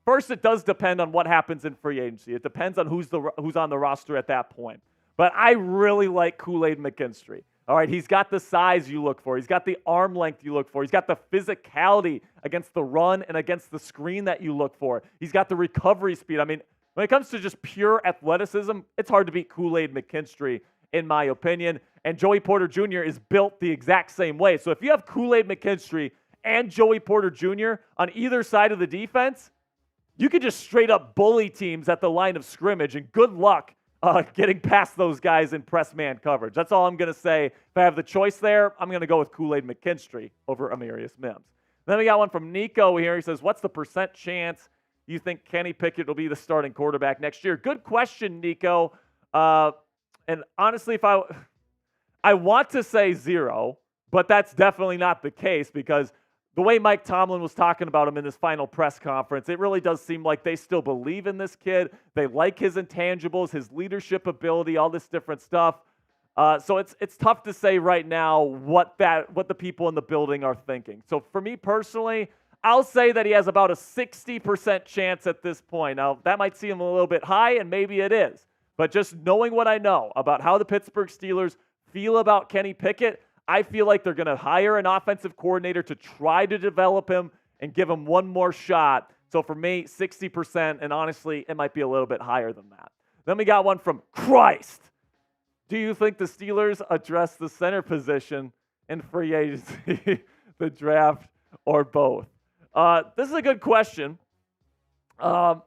first it does depend on what happens in free agency. It depends on who's on the roster at that point. But I really like Kool-Aid McKinstry. All right, he's got the size you look for. He's got the arm length you look for. He's got the physicality against the run and against the screen that you look for. He's got the recovery speed. I mean, when it comes to just pure athleticism, it's hard to beat Kool-Aid McKinstry, in my opinion. And Joey Porter Jr. is built the exact same way. So if you have Kool-Aid McKinstry and Joey Porter Jr. on either side of the defense, you could just straight up bully teams at the line of scrimmage, and good luck getting past those guys in press man coverage. That's all I'm going to say. If I have the choice there, I'm going to go with Kool-Aid McKinstry over Amarius Mims. Then we got one from Nico here. He says, what's the % chance you think Kenny Pickett will be the starting quarterback next year? Good question, Nico. And honestly, if I want to say 0, but that's definitely not the case, because the way Mike Tomlin was talking about him in his final press conference, it really does seem like they still believe in this kid. They like his intangibles, his leadership ability, all this different stuff. So it's tough to say right now what the people in the building are thinking. So for me personally, I'll say that he has about a 60% chance at this point. Now, that might seem a little bit high, and maybe it is. But just knowing what I know about how the Pittsburgh Steelers feel about Kenny Pickett, I feel like they're going to hire an offensive coordinator to try to develop him and give him one more shot. So for me, 60%, and honestly, it might be a little bit higher than that. Then we got one from Christ. Do you think the Steelers address the center position in free agency, the draft, or both? This is a good question. I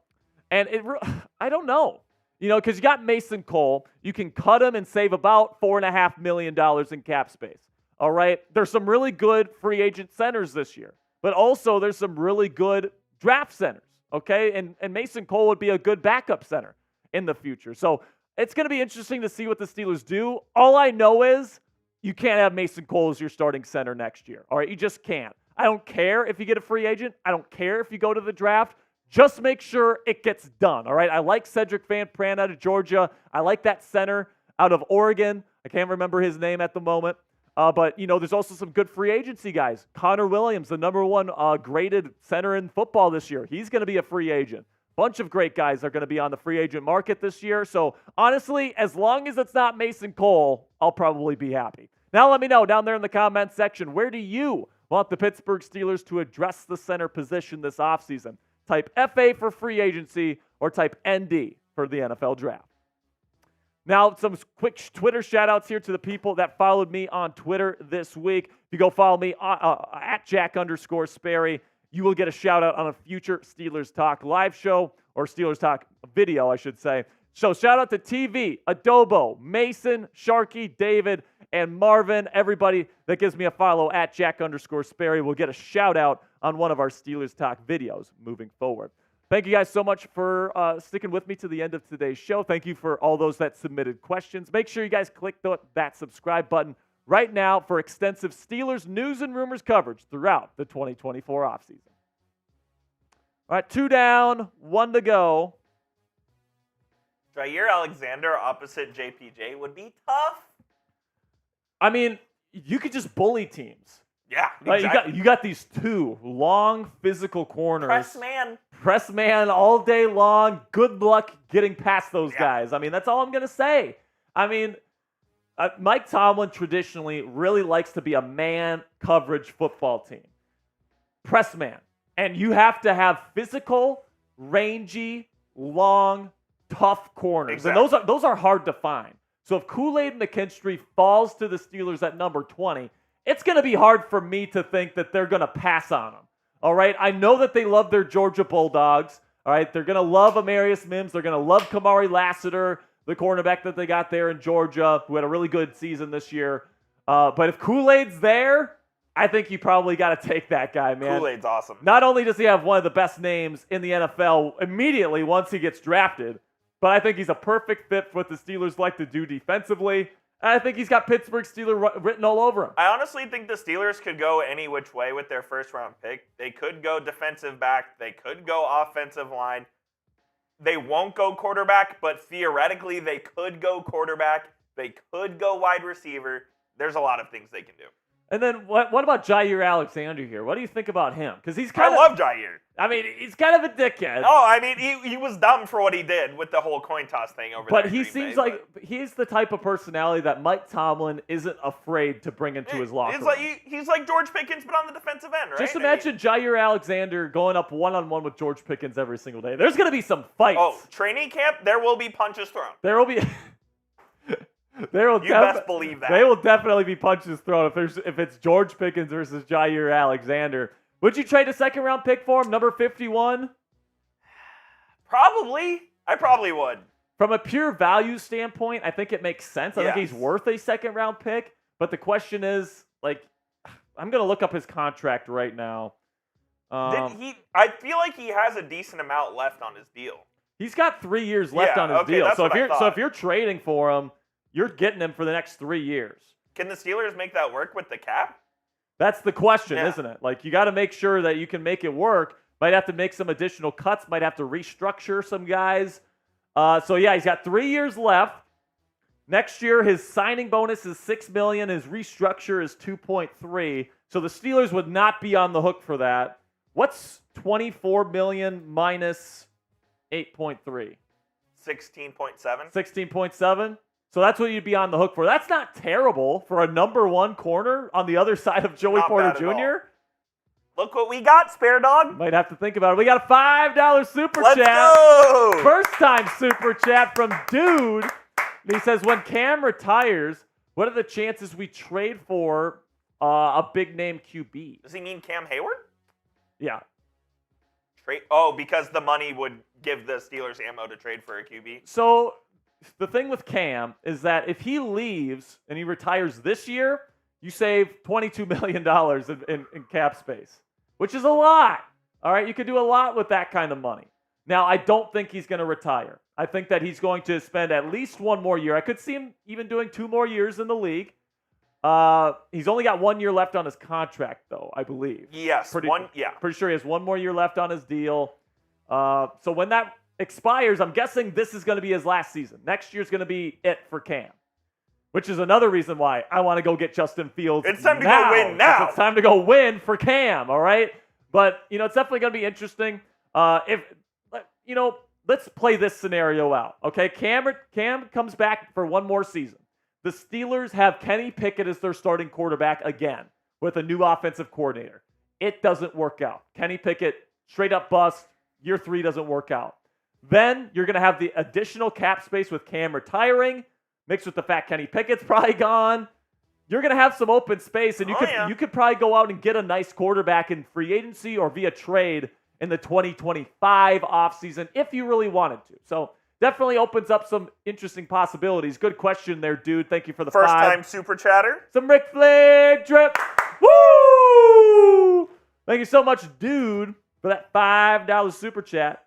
don't know. Because you got Mason Cole. You can cut him and save about $4.5 million in cap space. All right? There's some really good free agent centers this year. But also there's some really good draft centers. Okay? And Mason Cole would be a good backup center in the future. So it's going to be interesting to see what the Steelers do. All I know is you can't have Mason Cole as your starting center next year. All right? You just can't. I don't care if you get a free agent. I don't care if you go to the draft. Just make sure it gets done, all right? I like Cedric Van Pran out of Georgia. I like that center out of Oregon. I can't remember his name at the moment. But, there's also some good free agency guys. Connor Williams, the number one graded center in football this year. He's going to be a free agent. Bunch of great guys are going to be on the free agent market this year. So, honestly, as long as it's not Mason Cole, I'll probably be happy. Now let me know down there in the comments section, where do you want the Pittsburgh Steelers to address the center position this offseason? Type FA for free agency or type ND for the NFL draft. Now, some quick Twitter shout-outs here to the people that followed me on Twitter this week. If you go follow me at Jack_Sperry, you will get a shout-out on a future Steelers Talk live show, or Steelers Talk video, I should say. So shout-out to TV, Adobo, Mason, Sharky, David, and Marvin. Everybody that gives me a follow at Jack_Sperry will get a shout-out on one of our Steelers Talk videos moving forward. Thank you guys so much for sticking with me to the end of today's show. Thank you for all those that submitted questions. Make sure you guys click that subscribe button right now for extensive Steelers news and rumors coverage throughout the 2024 offseason. All right, 2 down, 1 to go. Jair Alexander opposite JPJ would be tough. I mean, you could just bully teams. Yeah, exactly. You got these two long physical corners. Press man all day long. Good luck getting past those guys. I mean, that's all I'm going to say. I mean, Mike Tomlin traditionally really likes to be a man coverage football team. Press man. And you have to have physical, rangy, long, tough corners. Exactly. And those are hard to find. So if Kool-Aid McKinstry falls to the Steelers at number 20, it's going to be hard for me to think that they're going to pass on him. All right? I know that they love their Georgia Bulldogs. All right? They're going to love Amarius Mims. They're going to love Kamari Lassiter, the cornerback that they got there in Georgia, who had a really good season this year. But if Kool-Aid's there, I think you probably got to take that guy, man. Kool-Aid's awesome. Not only does he have one of the best names in the NFL immediately once he gets drafted, but I think he's a perfect fit for what the Steelers like to do defensively. And I think he's got Pittsburgh Steelers written all over him. I honestly think the Steelers could go any which way with their first-round pick. They could go defensive back. They could go offensive line. They won't go quarterback, but theoretically they could go quarterback. They could go wide receiver. There's a lot of things they can do. And then what about Jair Alexander here? What do you think about him? Because I love Jair. I mean, he's kind of a dickhead. Oh, I mean, he was dumb for what he did with the whole coin toss thing over there. But he seems like he's the type of personality that Mike Tomlin isn't afraid to bring into his locker room. He's like George Pickens, but on the defensive end, right? Just imagine Jair Alexander going up one-on-one with George Pickens every single day. There's going to be some fights. Oh, training camp, there will be punches thrown. There will be... best believe that. They will definitely be punches thrown if it's George Pickens versus Jair Alexander. Would you trade a second-round pick for him, number 51? Probably. I probably would. From a pure value standpoint, I think it makes sense. I think he's worth a second-round pick. But the question is, I'm going to look up his contract right now. I feel like he has a decent amount left on his deal. He's got 3 years left on his deal. So if you're trading for him, you're getting him for the next 3 years. Can the Steelers make that work with the cap? That's the question, isn't it? You got to make sure that you can make it work. Might have to make some additional cuts. Might have to restructure some guys. He's got 3 years left. Next year, his signing bonus is $6 million. His restructure is $2.3. So the Steelers would not be on the hook for that. What's $24 million minus 8.3? 16.7. 16.7. So that's what you'd be on the hook for. That's not terrible for a number one corner on the other side of Joey Not Porter bad at all. Jr. Look what we got, Spare Dog. Might have to think about it. We got a $5 super Let's chat. go. First time super chat from Dude. And he says, when Cam retires, what are the chances we trade for a big name QB? Does he mean Cam Hayward? Yeah. Trade? Oh, because the money would give the Steelers ammo to trade for a QB. So the thing with Cam is that if he leaves and he retires this year, you save $22 million in cap space, which is a lot. All right, you could do a lot with that kind of money. Now, I don't think he's going to retire. I think that he's going to spend at least one more year. I could see him even doing 2 more years in the league. He's only got 1 year left on his contract, though, I believe. Yes, Pretty sure he has 1 more year left on his deal. So when that expires, I'm guessing this is going to be his last season. Next year's going to be it for Cam, which is another reason why I want to go get Justin Fields. It's time to go win now. It's time to go win for Cam, all right? But, it's definitely going to be interesting. Let's play this scenario out, okay? Cam comes back for 1 more season. The Steelers have Kenny Pickett as their starting quarterback again with a new offensive coordinator. It doesn't work out. Kenny Pickett, straight up bust. Year 3 doesn't work out. Then you're going to have the additional cap space with Cam retiring, mixed with the fact Kenny Pickett's probably gone. You're going to have some open space, and you could probably go out and get a nice quarterback in free agency or via trade in the 2025 offseason if you really wanted to. So definitely opens up some interesting possibilities. Good question there, Dude. Thank you for the First time super chatter. Some Ric Flair drip. Woo! Thank you so much, Dude, for that $5 super chat.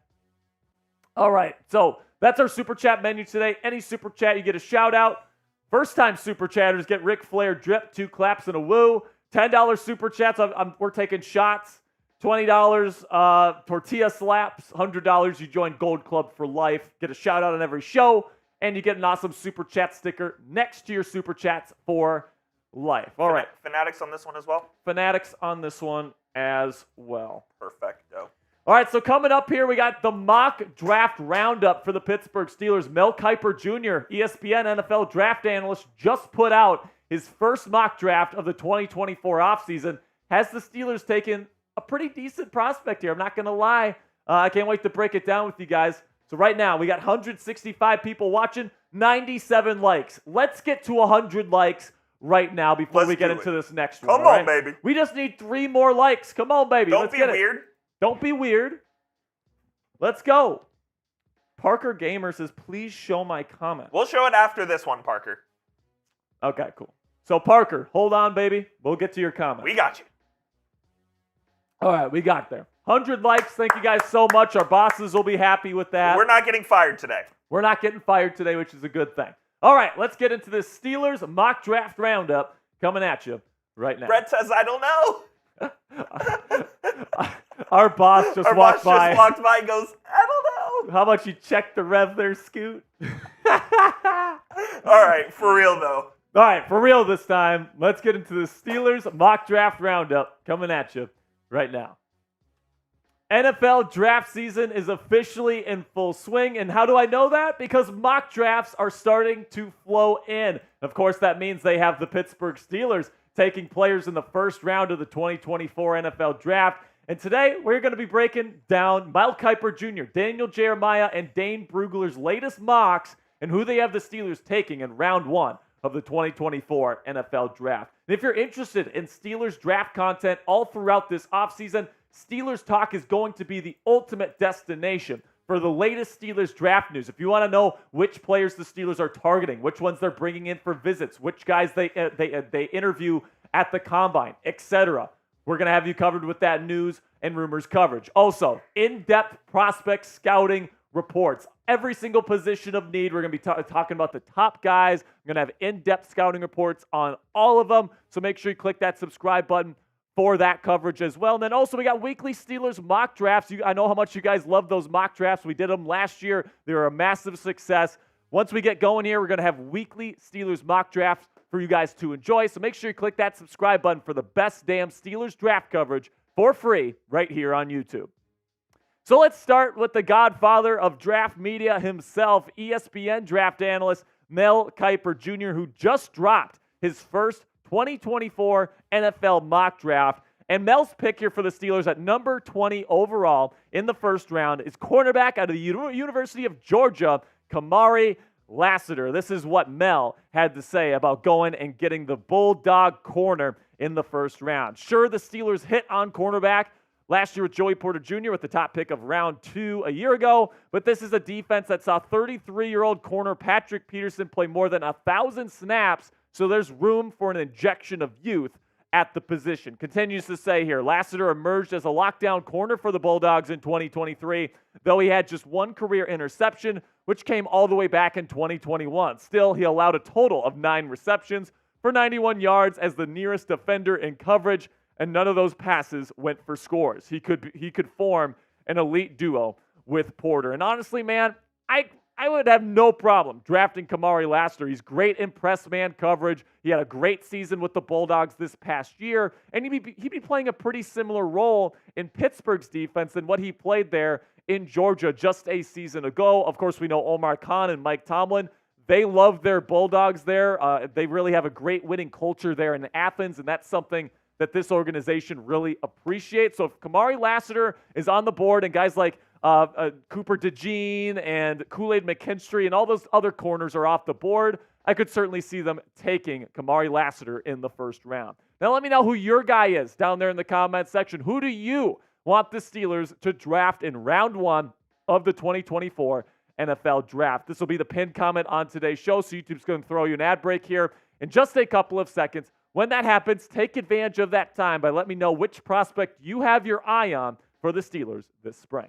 All right, so that's our super chat menu today. Any super chat, you get a shout out. First time super chatters get Ric Flair drip, 2 claps and a woo. $10 super chats, we're taking shots. $20 tortilla slaps. $100 you join Gold Club for life. Get a shout out on every show, and you get an awesome super chat sticker next to your super chats for life. All right. Fanatics on this one as well? Fanatics on this one as well. Perfecto. All right, so coming up here, we got the mock draft roundup for the Pittsburgh Steelers. Mel Kiper Jr., ESPN NFL draft analyst, just put out his first mock draft of the 2024 offseason. Has the Steelers taken a pretty decent prospect here? I'm not going to lie. I can't wait to break it down with you guys. So right now, we got 165 people watching, 97 likes. Let's get to 100 likes right now before we get into this next one. Come on, baby. We just need 3 more likes. Come on, baby. Don't be weird. Don't be weird. Let's go. Parker Gamer says, please show my comment. We'll show it after this one, Parker. Okay, cool. So, Parker, hold on, baby. We'll get to your comment. We got you. All right, we got there. 100 likes. Thank you guys so much. Our bosses will be happy with that. We're not getting fired today. We're not getting fired today, which is a good thing. All right, let's get into this Steelers mock draft roundup coming at you right now. Brett says, I don't know. Our boss just walked by. And goes, I don't know. How about you check the rev there, Scoot? All right, for real, though. All right, for real this time. Let's get into the Steelers mock draft roundup coming at you right now. NFL draft season is officially in full swing. And how do I know that? Because mock drafts are starting to flow in. Of course, that means they have the Pittsburgh Steelers taking players in the first round of the 2024 NFL draft. And today, we're going to be breaking down Mel Kiper Jr., Daniel Jeremiah, and Dane Brugler's latest mocks and who they have the Steelers taking in round 1 of the 2024 NFL draft. And if you're interested in Steelers draft content all throughout this offseason, Steelers Talk is going to be the ultimate destination for the latest Steelers draft news. If you want to know which players the Steelers are targeting, which ones they're bringing in for visits, which guys they interview at the combine, etc., we're going to have you covered with that news and rumors coverage. Also, in-depth prospect scouting reports. Every single position of need. We're going to be talking about the top guys. We're going to have in-depth scouting reports on all of them. So make sure you click that subscribe button for that coverage as well. And then also we got weekly Steelers mock drafts. I know how much you guys love those mock drafts. We did them last year. They were a massive success. Once we get going here, we're going to have weekly Steelers mock drafts for you guys to enjoy. So make sure you click that subscribe button for the best damn Steelers draft coverage for free right here on YouTube. So let's start with the godfather of draft media himself, ESPN draft analyst Mel Kiper Jr., who just dropped his first 2024 NFL mock draft. And Mel's pick here for the Steelers at number 20 overall in the first round is cornerback out of the University of Georgia, Kamari Lassiter. This is what Mel had to say about going and getting the Bulldog corner in the first round. Sure, the Steelers hit on cornerback last year with Joey Porter Jr. with the top pick of round 2 a year ago, but this is a defense that saw 33-year-old corner Patrick Peterson play more than 1,000 snaps, so there's room for an injection of youth at the position. Continues to say here, Lassiter emerged as a lockdown corner for the Bulldogs in 2023, though he had just one career interception, which came all the way back in 2021. Still, he allowed a total of 9 receptions for 91 yards as the nearest defender in coverage, and none of those passes went for scores. He could form an elite duo with Porter. And honestly, man, I would have no problem drafting Kamari Lassiter. He's great in press man coverage. He had a great season with the Bulldogs this past year, and he'd be playing a pretty similar role in Pittsburgh's defense than what he played there in Georgia just a season ago. Of course, we know Omar Khan and Mike Tomlin. They love their Bulldogs there. They really have a great winning culture there in Athens, and that's something that this organization really appreciates. So if Kamari Lassiter is on the board and guys like Cooper DeJean and Kool-Aid McKinstry and all those other corners are off the board, I could certainly see them taking Kamari Lassiter in the first round. Now let me know who your guy is down there in the comment section. Who do you want the Steelers to draft in round 1 of the 2024 NFL Draft? This will be the pinned comment on today's show, so YouTube's going to throw you an ad break here in just a couple of seconds. When that happens, take advantage of that time by letting me know which prospect you have your eye on for the Steelers this spring.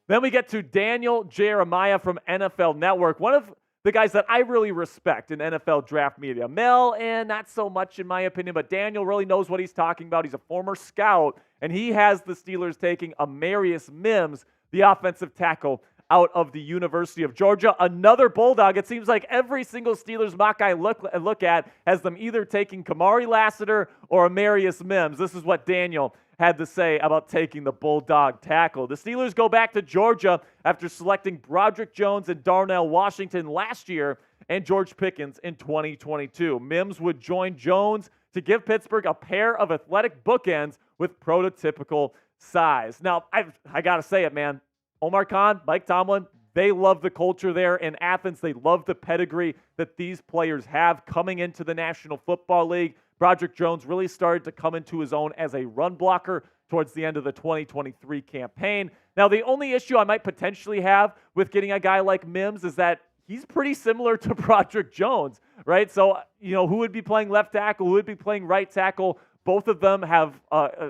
Then we get to Daniel Jeremiah from NFL Network, one of the guys that I really respect in NFL draft media. Mel, and not so much in my opinion, but Daniel really knows what he's talking about. He's a former scout, and he has the Steelers taking Amarius Mims, the offensive tackle out of the University of Georgia. Another Bulldog. It seems like every single Steelers mock I look at has them either taking Kamari Lassiter or Amarius Mims. This is what Daniel had to say about taking the Bulldog tackle. The Steelers go back to Georgia after selecting Broderick Jones and Darnell Washington last year and George Pickens in 2022. Mims would join Jones to give Pittsburgh a pair of athletic bookends with prototypical size. Now, I got to say it, man. Omar Khan, Mike Tomlin, they love the culture there in Athens. They love the pedigree that these players have coming into the National Football League. Broderick Jones really started to come into his own as a run blocker towards the end of the 2023 campaign. Now, the only issue I might potentially have with getting a guy like Mims is that he's pretty similar to Broderick Jones, right? So, who would be playing left tackle? Who would be playing right tackle? Both of them have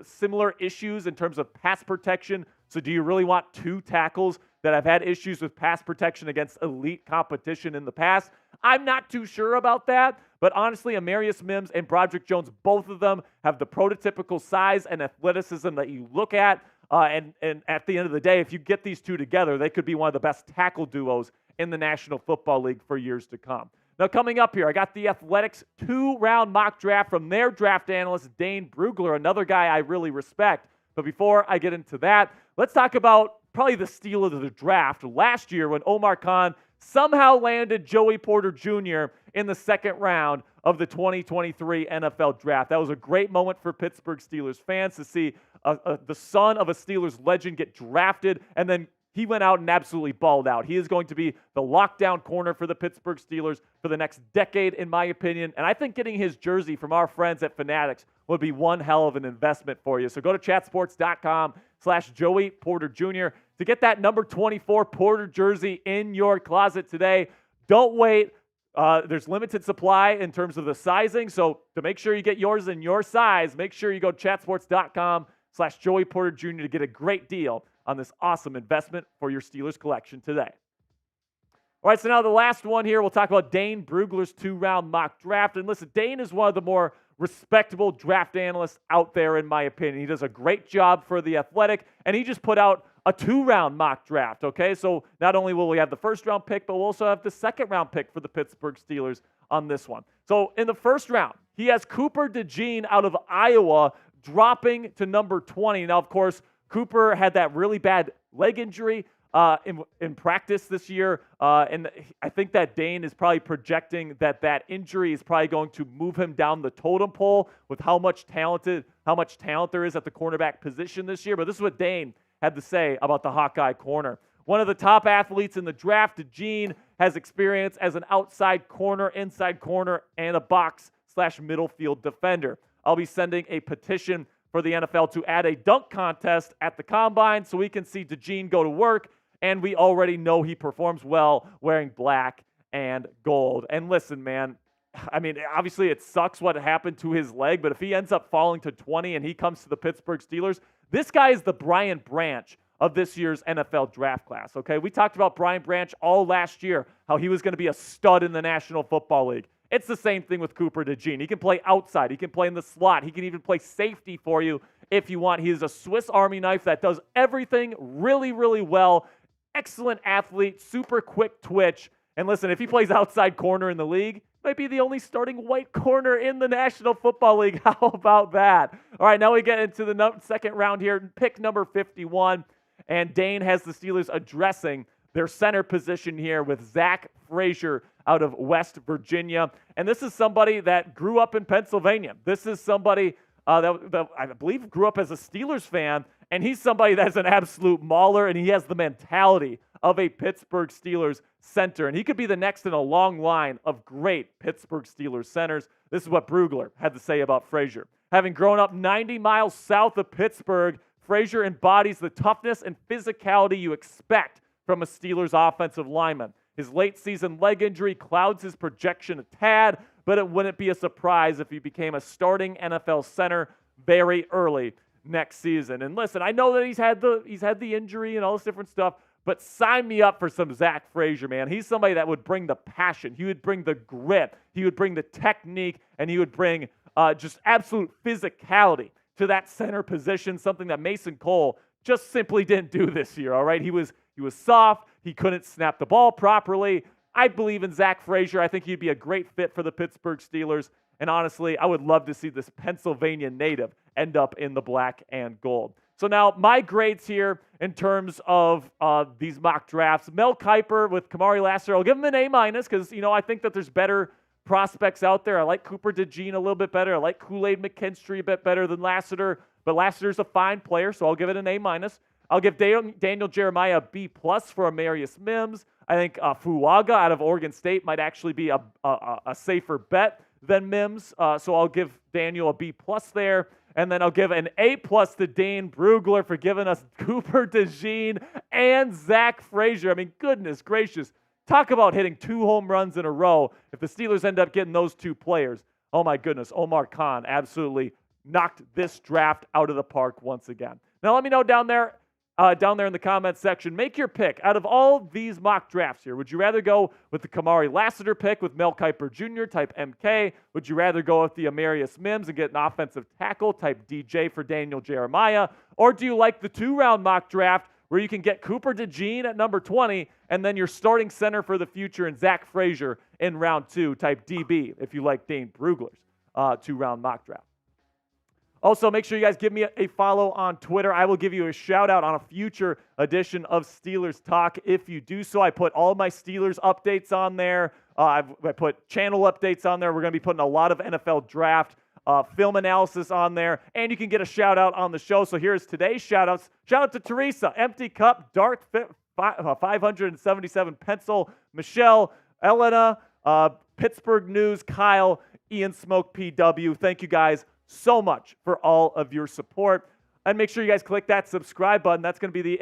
similar issues in terms of pass protection. So do you really want 2 tackles that have had issues with pass protection against elite competition in the past? I'm not too sure about that. But honestly, Amarius Mims and Broderick Jones, both of them have the prototypical size and athleticism that you look at. And at the end of the day, if you get these 2 together, they could be one of the best tackle duos in the National Football League for years to come. Now, coming up here, I got the Athletics 2-round mock draft from their draft analyst, Dane Brugler, another guy I really respect. But before I get into that, let's talk about probably the steal of the draft last year when Omar Khan somehow landed Joey Porter Jr. in the second round of the 2023 NFL Draft. That was a great moment for Pittsburgh Steelers fans to see the son of a Steelers legend get drafted, and then he went out and absolutely balled out. He is going to be the lockdown corner for the Pittsburgh Steelers for the next decade, in my opinion. And I think getting his jersey from our friends at Fanatics would be one hell of an investment for you. So go to chatsports.com/Joey Porter Jr. to get that number 24 Porter jersey in your closet today. Don't wait. There's limited supply in terms of the sizing. So to make sure you get yours in your size, make sure you go to chatsports.com/Joey Porter Jr. to get a great deal on this awesome investment for your Steelers collection today. All right, so now the last one here, we'll talk about Dane Brugler's 2-round mock draft. And listen, Dane is one of the more respectable draft analysts out there, in my opinion. He does a great job for The Athletic, and he just put out a 2-round mock draft, okay? So not only will we have the first-round pick, but we'll also have the second-round pick for the Pittsburgh Steelers on this one. So in the first round, he has Cooper DeJean out of Iowa dropping to number 20. Now, of course, Cooper had that really bad leg injury in practice this year, and I think that Dane is probably projecting that injury is probably going to move him down the totem pole with how much talent there is at the cornerback position this year. But this is what Dane had to say about the Hawkeye corner. One of the top athletes in the draft, Gene, has experience as an outside corner, inside corner, and a box/middle field defender. I'll be sending a petition for the NFL to add a dunk contest at the Combine so we can see DeJean go to work, and we already know he performs well wearing black and gold. And listen, man, I mean, obviously it sucks what happened to his leg, but if he ends up falling to 20 and he comes to the Pittsburgh Steelers, this guy is the Brian Branch of this year's NFL draft class, okay? We talked about Brian Branch all last year, how he was going to be a stud in the National Football League. It's the same thing with Cooper DeJean. He can play outside. He can play in the slot. He can even play safety for you if you want. He is a Swiss Army knife that does everything really, really well. Excellent athlete, super quick twitch. And listen, if he plays outside corner in the league, might be the only starting white corner in the National Football League. How about that? All right, now we get into the second round here. Pick number 51. And Dane has the Steelers addressing their center position here with Zach Frazier out of West Virginia. And this is somebody that grew up in Pennsylvania. This is somebody that I believe grew up as a Steelers fan, and he's somebody that's an absolute mauler, and he has the mentality of a Pittsburgh Steelers center. And he could be the next in a long line of great Pittsburgh Steelers centers. This is what Brugler had to say about Frazier. Having grown up 90 miles south of Pittsburgh, Frazier embodies the toughness and physicality you expect from a Steelers offensive lineman. His late season leg injury clouds his projection a tad, but it wouldn't be a surprise if he became a starting NFL center very early next season. And listen, I know that he's had the injury and all this different stuff, but sign me up for some Zach Frazier, man. He's somebody that would bring the passion. He would bring the grit. He would bring the technique, and he would bring just absolute physicality to that center position, something that Mason Cole just simply didn't do this year, all right? He was soft. He couldn't snap the ball properly. I believe in Zach Frazier. I think he'd be a great fit for the Pittsburgh Steelers. And honestly, I would love to see this Pennsylvania native end up in the black and gold. So now my grades here in terms of these mock drafts. Mel Kiper with Kamari Lassiter, I'll give him an A- because, I think that there's better prospects out there. I like Cooper DeJean a little bit better. I like Kool-Aid McKinstry a bit better than Lassiter, but Lassiter's a fine player, so I'll give it an A-. I'll give Daniel Jeremiah a B+ for Amarius Mims. I think Fuaga out of Oregon State might actually be a safer bet than Mims, so I'll give Daniel a B+ there. And then I'll give an A+ to Dane Brugler for giving us Cooper DeJean and Zach Frazier. I mean, goodness gracious. Talk about hitting 2 home runs in a row. If the Steelers end up getting those 2 players, oh my goodness, Omar Khan absolutely knocked this draft out of the park once again. Now let me know down there in the comments section, make your pick. Out of all these mock drafts here, would you rather go with the Kamari Lassiter pick with Mel Kiper Jr. type MK? Would you rather go with the Amarius Mims and get an offensive tackle type DJ for Daniel Jeremiah? Or do you like the 2-round mock draft where you can get Cooper DeJean at number 20 and then your starting center for the future and Zach Frazier in round 2 type DB if you like Dane Brugler's 2-round mock draft? Also, make sure you guys give me a follow on Twitter. I will give you a shout-out on a future edition of Steelers Talk if you do so. I put all my Steelers updates on there. I put channel updates on there. We're going to be putting a lot of NFL draft film analysis on there, and you can get a shout-out on the show. So here's today's shout-outs. Shout-out to Teresa, Empty Cup, Dark 577 Pencil, Michelle, Elena, Pittsburgh News, Kyle, Ian Smoke PW. Thank you guys so much for all of your support, and make sure you guys click that subscribe button. That's going to be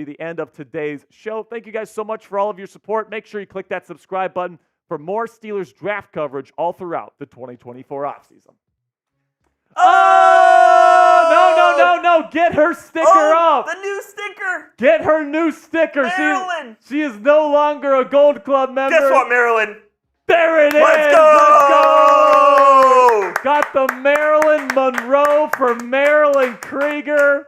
the end of today's show. Thank you guys so much for all of your support. Make sure you click that subscribe button for more Steelers draft coverage all throughout the 2024 offseason. Oh, no. Get her sticker up. The new sticker. Get her new sticker. Maryland. She is no longer a Gold Club member. Guess what, Maryland? There it is. Let's go. Got the Marilyn Monroe for Marilyn Krieger.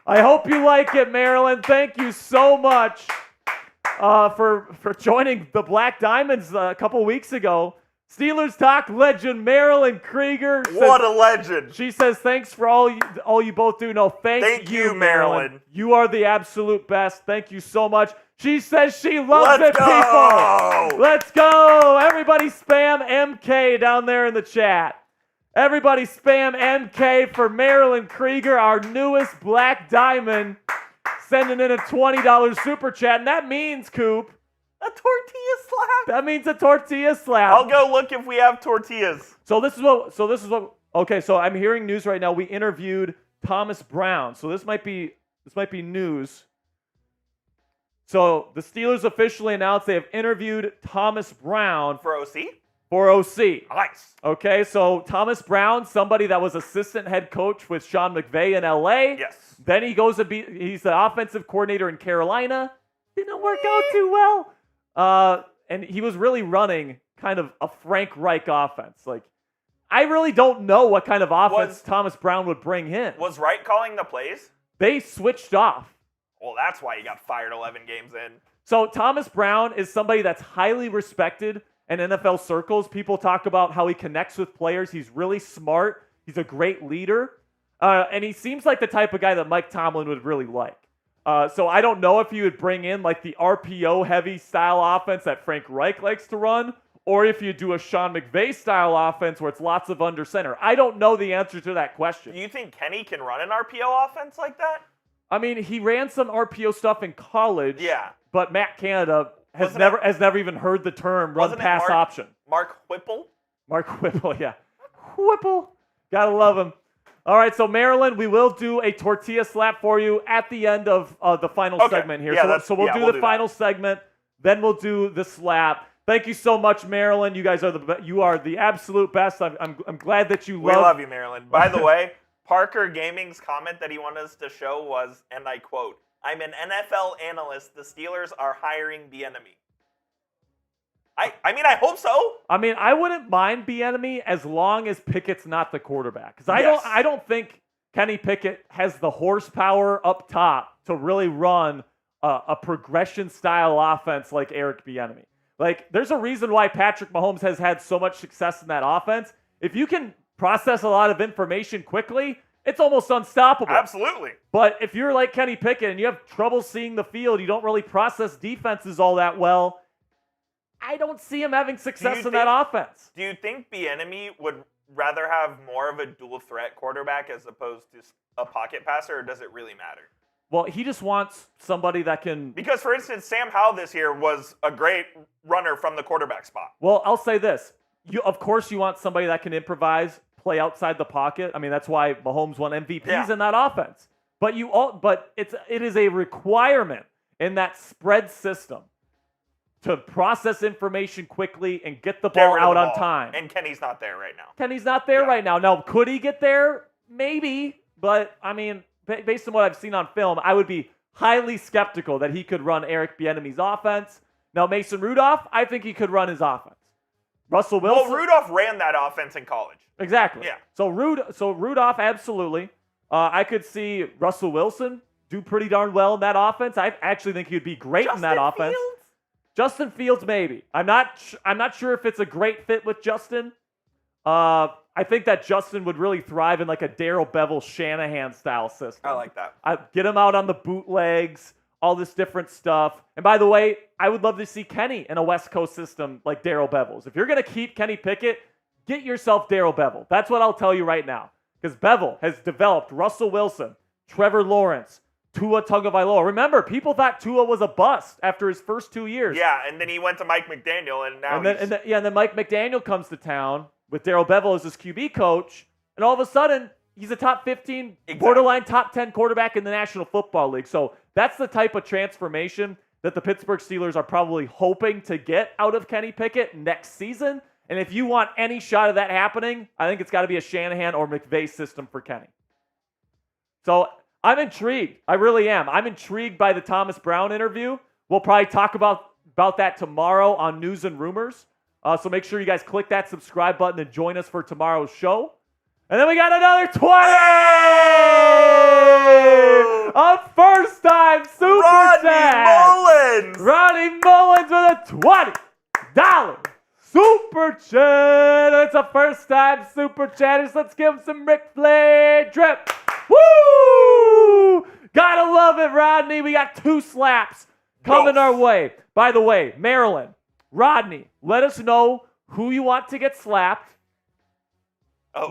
I hope you like it, Marilyn. Thank you so much for joining the Black Diamonds a couple weeks ago. Steelers Talk legend Marilyn Krieger. What a legend. She says, thanks for all you both do. No, thank you, Marilyn. You are the absolute best. Thank you so much. She says she loves it, people. Let's go. Everybody spam MK down there in the chat. Everybody spam MK for Marilyn Krieger, our newest Black Diamond, sending in a $20 super chat. And that means, Coop, a tortilla slap. That means a tortilla slap. I'll go look if we have tortillas. So this is what. Okay, so I'm hearing news right now. We interviewed Thomas Brown. So this might be news. So the Steelers officially announced they have interviewed Thomas Brown for OC. Nice. Okay, so Thomas Brown, somebody that was assistant head coach with Sean McVay in LA. Yes. Then he goes to he's the offensive coordinator in Carolina. Didn't work out too well. And he was really running kind of a Frank Reich offense. Like, I really don't know what kind of offense Thomas Brown would bring in. Was Reich calling the plays? They switched off. Well, that's why he got fired 11 games in. So Thomas Brown is somebody that's highly respected in NFL circles. People talk about how he connects with players. He's really smart. He's a great leader. And he seems like the type of guy that Mike Tomlin would really like. So I don't know if you would bring in like the RPO-heavy style offense that Frank Reich likes to run, or if you do a Sean McVay style offense where it's lots of under center. I don't know the answer to that question. Do you think Kenny can run an RPO offense like that? I mean, he ran some RPO stuff in college. Yeah. But Matt Canada has never even heard the term run pass option. Mark Whipple? Mark Whipple, yeah. Whipple. Gotta love him. All right, so Maryland, we will do a tortilla slap for you at the end of the final segment here. Yeah, so we'll do the final segment, then we'll do the slap. Thank you so much, Maryland. You guys are the absolute best. I'm glad that you We love you, Maryland. By the way, Parker Gaming's comment that he wanted us to show was, and I quote, "I'm an NFL analyst. The Steelers are hiring Bieniemy." I mean, I hope so. I mean, I wouldn't mind Bieniemy as long as Pickett's not the quarterback. Because I don't think Kenny Pickett has the horsepower up top to really run a progression-style offense like Eric Bieniemy. Like, there's a reason why Patrick Mahomes has had so much success in that offense. If you can process a lot of information quickly, it's almost unstoppable. Absolutely. But if you're like Kenny Pickett and you have trouble seeing the field, you don't really process defenses all that well, I don't see him having success in that offense. Do you think Bieniemy would rather have more of a dual threat quarterback as opposed to a pocket passer, or does it really matter? Well, he just wants somebody that can... Because, for instance, Sam Howell this year was a great runner from the quarterback spot. Well, I'll say this. Of course you want somebody that can improvise, play outside the pocket. I mean, that's why Mahomes won MVPs in that offense. But it is a requirement in that spread system to process information quickly and get the ball out on time. And Kenny's not there right now. Kenny's not there right now. Now, could he get there? Maybe. But, I mean, based on what I've seen on film, I would be highly skeptical that he could run Eric Bieniemy's offense. Now, Mason Rudolph, I think he could run his offense. Russell Wilson. Well, Rudolph ran that offense in college. Exactly. Yeah. So Rudolph, absolutely. I could see Russell Wilson do pretty darn well in that offense. I actually think he would be great in that offense. Justin Fields, maybe. I'm not sure if it's a great fit with Justin. I think that Justin would really thrive in like a Darrell Bevel Shanahan style system. I like that. Get him out on the bootlegs, all this different stuff. And by the way, I would love to see Kenny in a West Coast system like Darrell Bevel's. If you're going to keep Kenny Pickett, get yourself Darrell Bevel. That's what I'll tell you right now. Because Bevel has developed Russell Wilson, Trevor Lawrence, Tua Tagovailoa. Remember, people thought Tua was a bust after his first 2 years. Yeah, and then he went to Mike McDaniel, and now and then Mike McDaniel comes to town with Darrell Bevel as his QB coach, and all of a sudden, he's a top 15, borderline top 10 quarterback in the National Football League. So that's the type of transformation that the Pittsburgh Steelers are probably hoping to get out of Kenny Pickett next season. And if you want any shot of that happening, I think it's got to be a Shanahan or McVay system for Kenny. So I'm intrigued. I really am. I'm intrigued by the Thomas Brown interview. We'll probably talk about that tomorrow on News and Rumors. So make sure you guys click that subscribe button and join us for tomorrow's show. And then we got another 20! A first-time super chat! Mullins! Ronnie Mullins with a $20 super chat! a first-time Super Chatters. Let's give him some Ric Flair drip. Woo! Gotta love it, Rodney. We got 2 slaps coming our way. By the way, Maryland, Rodney, let us know who you want to get slapped.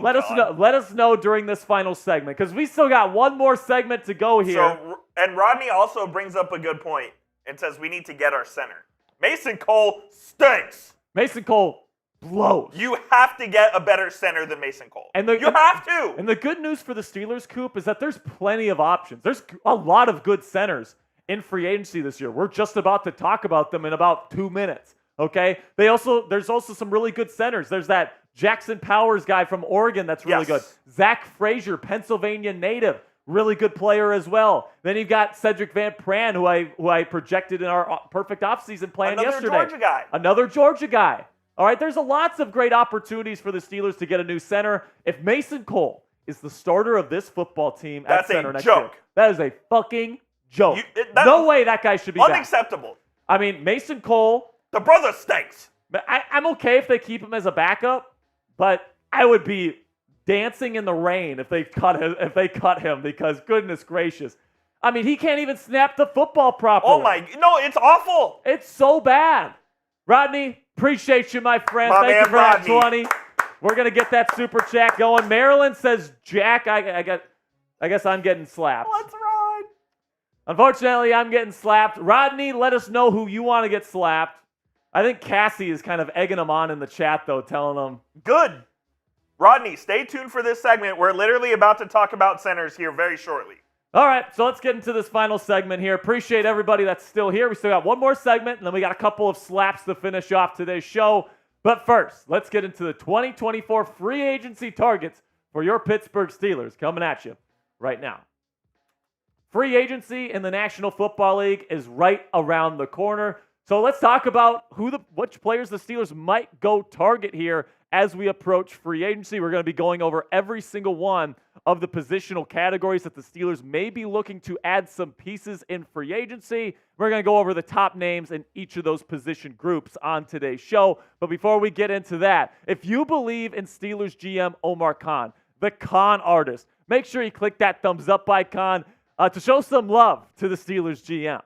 Let us know during this final segment, because we still got one more segment to go here. And Rodney also brings up a good point and says we need to get our center. Mason Cole stinks. Mason Cole blows. You have to get a better center than Mason Cole. You have to. And the good news for the Steelers, Coop, is that there's plenty of options. There's a lot of good centers in free agency this year. We're just about to talk about them in about 2 minutes. Okay? There's also some really good centers. There's that Jackson Powers guy from Oregon that's really good. Zach Frazier, Pennsylvania native, really good player as well. Then you've got Cedric Van Pran, who I projected in our perfect offseason plan yesterday. Another Georgia guy. All right, there's lots of great opportunities for the Steelers to get a new center. If Mason Cole is the starter of this football team at center next year, that is a fucking joke. No way that guy should be unacceptable. Back. I mean, Mason Cole. The brother stinks. I'm okay if they keep him as a backup, but I would be dancing in the rain if they cut him, because goodness gracious. I mean, he can't even snap the football properly. Oh no, it's awful. It's so bad. Rodney, appreciate you, my friend. Thank you for that 20. We're going to get that super chat going. Maryland says, Jack, I guess I'm getting slapped. Let's ride. Unfortunately, I'm getting slapped. Rodney, let us know who you want to get slapped. I think Cassie is kind of egging him on in the chat, though, telling him. Good. Rodney, stay tuned for this segment. We're literally about to talk about centers here very shortly. All right, so let's get into this final segment here. Appreciate everybody that's still here. We still got one more segment, and then we got a couple of slaps to finish off today's show. But first, let's get into the 2024 free agency targets for your Pittsburgh Steelers, coming at you right now. Free agency in the National Football League is right around the corner. So let's talk about which players the Steelers might go target here as we approach free agency. We're going to be going over every single one of the positional categories that the Steelers may be looking to add some pieces in free agency. We're going to go over the top names in each of those position groups on today's show. But before we get into that, if you believe in Steelers GM Omar Khan, the Khan artist, make sure you click that thumbs up icon to show some love to the Steelers GM.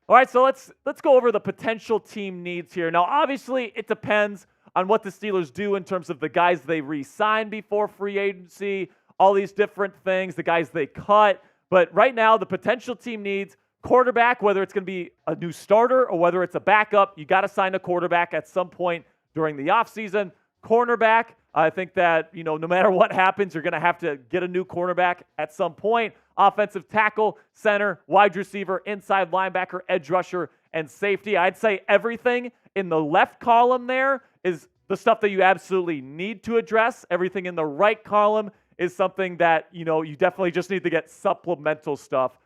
All right, so let's go over the potential team needs here. Now, obviously, it depends on what the Steelers do in terms of the guys they re-sign before free agency, all these different things, the guys they cut. But right now, the potential team needs quarterback, whether it's going to be a new starter or whether it's a backup. You got to sign a quarterback at some point during the offseason. Cornerback, I think that, no matter what happens, you're going to have to get a new cornerback at some point. Offensive tackle, center, wide receiver, inside linebacker, edge rusher, and safety. I'd say everything in the left column there is the stuff that you absolutely need to address. Everything in the right column is something that, you definitely just need to get supplemental stuff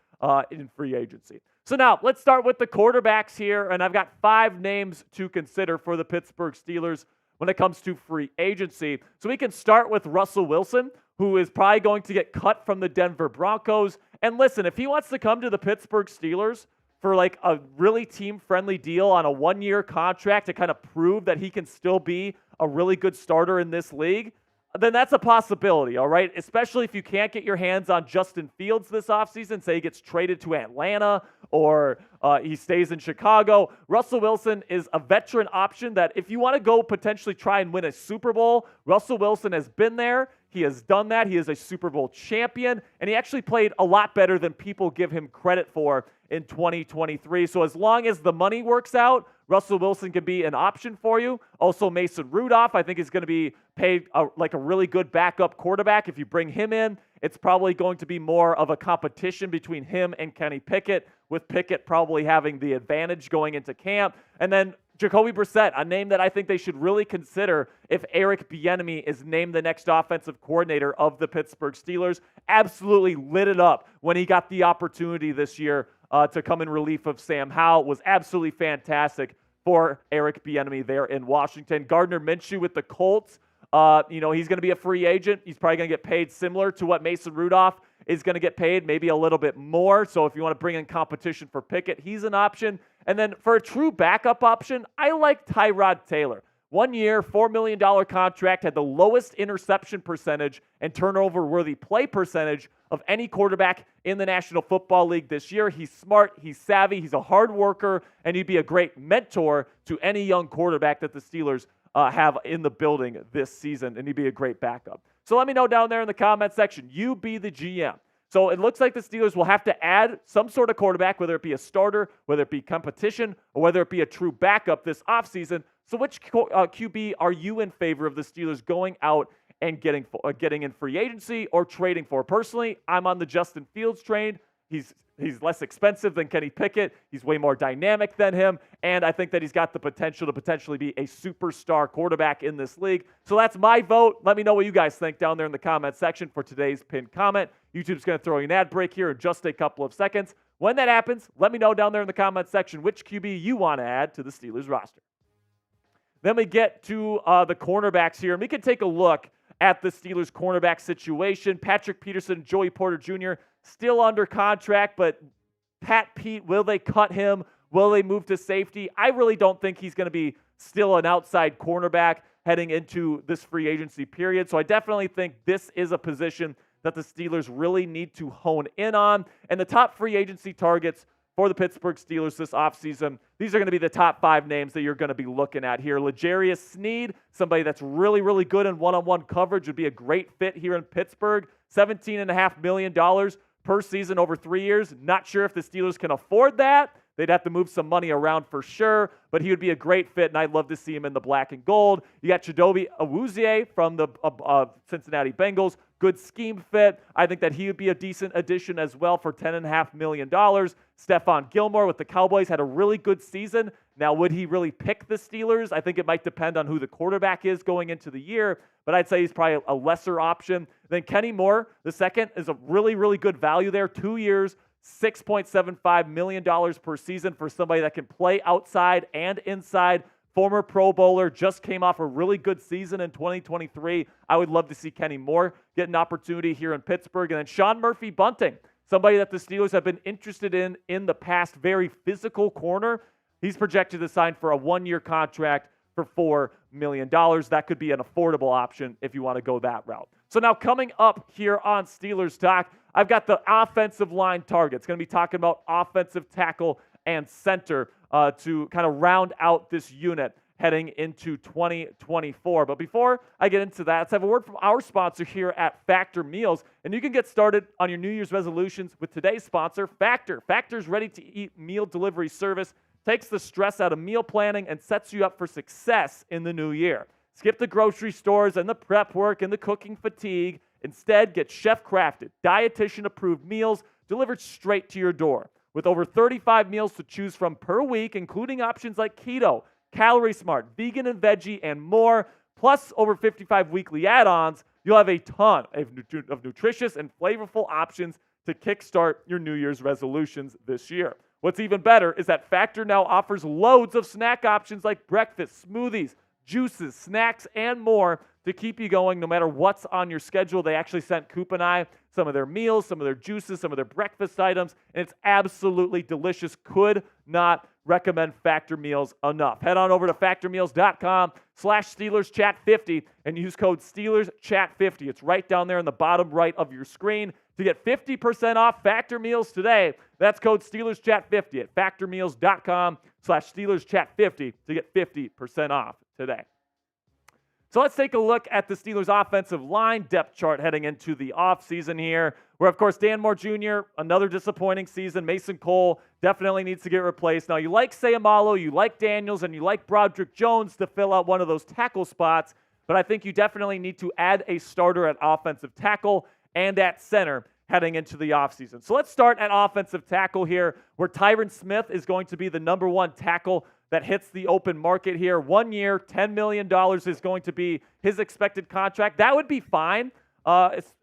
in free agency. So now let's start with the quarterbacks here, and I've got 5 names to consider for the Pittsburgh Steelers when it comes to free agency. So we can start with Russell Wilson, who is probably going to get cut from the Denver Broncos. And listen, if he wants to come to the Pittsburgh Steelers for like a really team-friendly deal on a 1-year contract to kind of prove that he can still be a really good starter in this league, then that's a possibility, all right? Especially if you can't get your hands on Justin Fields this offseason, say he gets traded to Atlanta or he stays in Chicago. Russell Wilson is a veteran option that if you want to go potentially try and win a Super Bowl, Russell Wilson has been there. He has done that. He is a Super Bowl champion, and he actually played a lot better than people give him credit for in 2023. So as long as the money works out, Russell Wilson can be an option for you. Also, Mason Rudolph, I think, is going to be paid like a really good backup quarterback. If you bring him in, it's probably going to be more of a competition between him and Kenny Pickett, with Pickett probably having the advantage going into camp. And then Jacoby Brissett, a name that I think they should really consider if Eric Bieniemy is named the next offensive coordinator of the Pittsburgh Steelers. Absolutely lit it up when he got the opportunity this year to come in relief of Sam Howell. Was absolutely fantastic for Eric Bieniemy there in Washington. Gardner Minshew with the Colts. He's going to be a free agent. He's probably going to get paid similar to what Mason Rudolph is going to get paid, maybe a little bit more. So if you want to bring in competition for Pickett, he's an option. And then for a true backup option, I like Tyrod Taylor. 1 year, $4 million contract, had the lowest interception percentage and turnover-worthy play percentage of any quarterback in the National Football League this year. He's smart, he's savvy, he's a hard worker, and he'd be a great mentor to any young quarterback that the Steelers have in the building this season, and he'd be a great backup. So let me know down there in the comment section. You be the GM. So it looks like the Steelers will have to add some sort of quarterback, whether it be a starter, whether it be competition, or whether it be a true backup this offseason. So which QB are you in favor of the Steelers going out and getting in free agency or trading for? Personally, I'm on the Justin Fields train. He's less expensive than Kenny Pickett. He's way more dynamic than him. And I think that he's got the potential to potentially be a superstar quarterback in this league. So that's my vote. Let me know what you guys think down there in the comment section for today's pinned comment. YouTube's going to throw you an ad break here in just a couple of seconds. When that happens, let me know down there in the comment section which QB you want to add to the Steelers roster. Then we get to the cornerbacks here, and we can take a look at the Steelers cornerback situation. Patrick Peterson, Joey Porter Jr. still under contract, but Pat Pete, will they cut him? Will they move to safety? I really don't think he's going to be still an outside cornerback heading into this free agency period. So I definitely think this is a position that the Steelers really need to hone in on. And the top free agency targets for the Pittsburgh Steelers this offseason, these are going to be the top 5 names that you're going to be looking at here. L'Jarius Sneed, somebody that's really, really good in one-on-one coverage, would be a great fit here in Pittsburgh. $17.5 million per season over 3 years. Not sure if the Steelers can afford that. They'd have to move some money around for sure, but he would be a great fit, and I'd love to see him in the black and gold. You got Chidobe Awuzie from the Cincinnati Bengals. Good scheme fit. I think that he would be a decent addition as well for $10.5 million. Stephon Gilmore with the Cowboys had a really good season. Now, would he really pick the Steelers? I think it might depend on who the quarterback is going into the year, but I'd say he's probably a lesser option. Then Kenny Moore, the second, is a really, really good value there. 2 years, $6.75 million per season for somebody that can play outside and inside. Former Pro Bowler, just came off a really good season in 2023. I would love to see Kenny Moore get an opportunity here in Pittsburgh. And then Sean Murphy-Bunting, somebody that the Steelers have been interested in the past, very physical corner. He's projected to sign for a 1-year contract for $4 million. That could be an affordable option if you want to go that route. So now coming up here on Steelers Talk, I've got the offensive line targets. Going to be talking about offensive tackle and center to kind of round out this unit heading into 2024. But before I get into that, let's have a word from our sponsor here at Factor Meals. And you can get started on your New Year's resolutions with today's sponsor, Factor. Factor's ready-to-eat meal delivery service takes the stress out of meal planning and sets you up for success in the new year. Skip the grocery stores and the prep work and the cooking fatigue. Instead, get chef-crafted, dietitian-approved meals delivered straight to your door. With over 35 meals to choose from per week, including options like keto, calorie smart, vegan and veggie, and more, plus over 55 weekly add-ons, you'll have a ton of nutritious and flavorful options to kickstart your New Year's resolutions this year. What's even better is that Factor now offers loads of snack options like breakfast, smoothies, juices, snacks, and more to keep you going no matter what's on your schedule. They actually sent Coop and I some of their meals, some of their juices, some of their breakfast items, and it's absolutely delicious. Could not recommend Factor Meals enough. Head on over to factormeals.com/SteelersChat50 and use code SteelersChat50. It's right down there in the bottom right of your screen to get 50% off Factor Meals today. That's code SteelersChat50 at factormeals.com/SteelersChat50 to get 50% off today. So let's take a look at the Steelers' offensive line depth chart heading into the offseason here, where, of course, Dan Moore Jr., another disappointing season. Mason Cole definitely needs to get replaced. Now, you like Sayamalo, you like Daniels, and you like Broderick Jones to fill out one of those tackle spots, but I think you definitely need to add a starter at offensive tackle and at center heading into the offseason. So let's start at offensive tackle here, where Tyron Smith is going to be the number 1 tackle that hits the open market here. 1 year, $10 million is going to be his expected contract. That would be fine.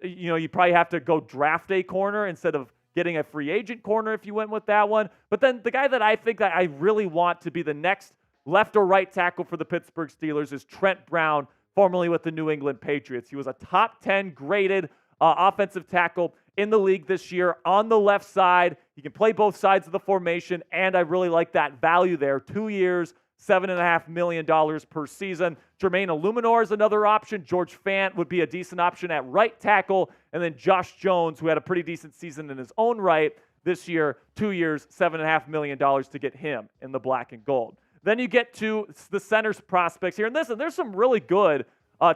You probably have to go draft a corner instead of getting a free agent corner if you went with that one. But then the guy that I think that I really want to be the next left or right tackle for the Pittsburgh Steelers is Trent Brown, formerly with the New England Patriots. He was a top 10 graded offensive tackle in the league this year on the left side. He can play both sides of the formation, and I really like that value there. 2 years, $7.5 million per season. Jermaine Illuminor is another option. George Fant would be a decent option at right tackle. And then Josh Jones, who had a pretty decent season in his own right this year, 2 years, $7.5 million to get him in the black and gold. Then you get to the centers prospects here. And listen, there's some really good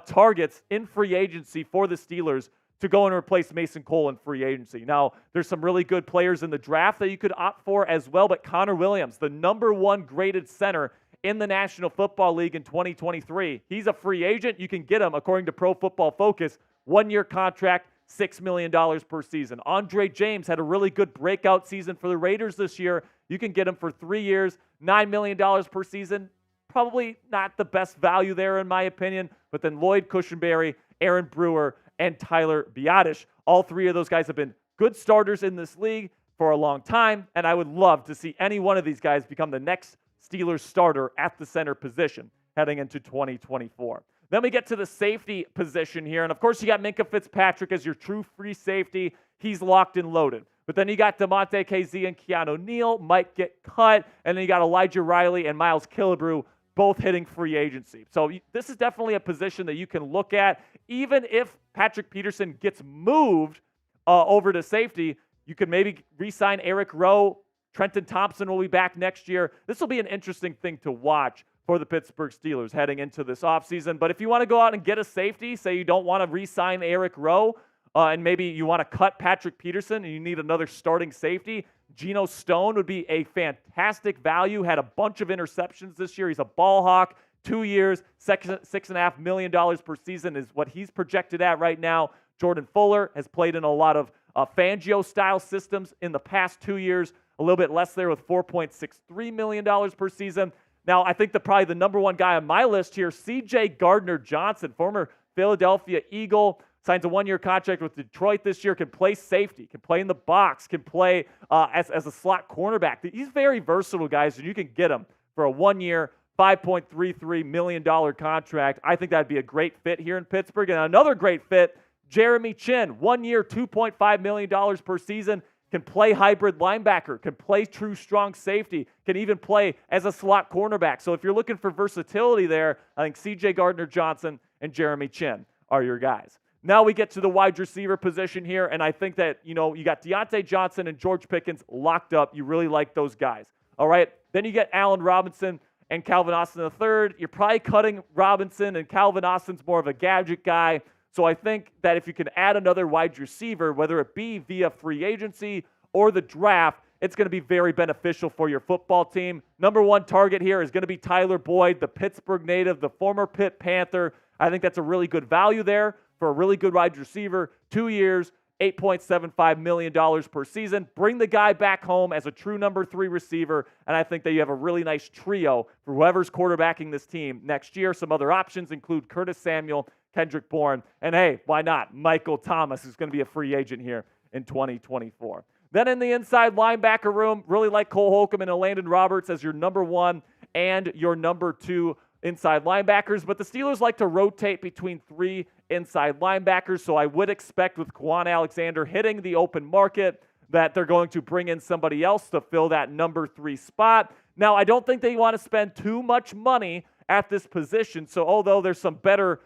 targets in free agency for the Steelers to go and replace Mason Cole in free agency. Now, there's some really good players in the draft that you could opt for as well, but Connor Williams, the number 1 graded center in the National Football League in 2023, he's a free agent. You can get him, according to Pro Football Focus, 1-year contract, $6 million per season. Andre James had a really good breakout season for the Raiders this year. You can get him for 3 years, $9 million per season. Probably not the best value there, in my opinion. But then Lloyd Cushenberry, Aaron Brewer, and Tyler Biadasz. All 3 of those guys have been good starters in this league for a long time, and I would love to see any one of these guys become the next Steelers starter at the center position heading into 2024. Then we get to the safety position here, and of course you got Minkah Fitzpatrick as your true free safety. He's locked and loaded. But then you got DeMonte KZ and Keanu Neal might get cut, and then you got Elijah Riley and Miles Killebrew both hitting free agency. So this is definitely a position that you can look at. Even if Patrick Peterson gets moved over to safety, you could maybe re-sign Eric Rowe. Trenton Thompson will be back next year. This will be an interesting thing to watch for the Pittsburgh Steelers heading into this offseason. But if you want to go out and get a safety, say you don't want to re-sign Eric Rowe, and maybe you want to cut Patrick Peterson and you need another starting safety, Geno Stone would be a fantastic value. Had a bunch of interceptions this year. He's a ball hawk. 2 years, $6.5 million per season is what he's projected at right now. Jordan Fuller has played in a lot of Fangio-style systems in the past 2 years. A little bit less there with $4.63 million per season. Now, I think probably the number 1 guy on my list here, C.J. Gardner-Johnson, former Philadelphia Eagle, signs a 1-year contract with Detroit this year, can play safety, can play in the box, can play as a slot cornerback. He's very versatile, guys, and you can get him for a 1-year, $5.33 million contract. I think that'd be a great fit here in Pittsburgh. And another great fit, Jeremy Chinn, 1 year, $2.5 million per season, can play hybrid linebacker, can play true strong safety, can even play as a slot cornerback. So if you're looking for versatility there, I think C.J. Gardner-Johnson and Jeremy Chinn are your guys. Now we get to the wide receiver position here, and I think that, you got Deontay Johnson and George Pickens locked up. You really like those guys. All right, then you get Allen Robinson and Calvin Austin III. You're probably cutting Robinson, and Calvin Austin's more of a gadget guy. So I think that if you can add another wide receiver, whether it be via free agency or the draft, it's going to be very beneficial for your football team. Number 1 target here is going to be Tyler Boyd, the Pittsburgh native, the former Pitt Panther. I think that's a really good value there for a really good wide receiver. 2 years, $8.75 million per season. Bring the guy back home as a true number 3 receiver, and I think that you have a really nice trio for whoever's quarterbacking this team next year. Some other options include Curtis Samuel, Kendrick Bourne, and hey, why not? Michael Thomas is going to be a free agent here in 2024. Then in the inside linebacker room, really like Cole Holcomb and Landon Roberts as your number 1 and your number 2 inside linebackers, but the Steelers like to rotate between 3 inside linebackers, so I would expect with Quan Alexander hitting the open market that they're going to bring in somebody else to fill that number 3 spot. Now, I don't think they want to spend too much money at this position, so although there's some better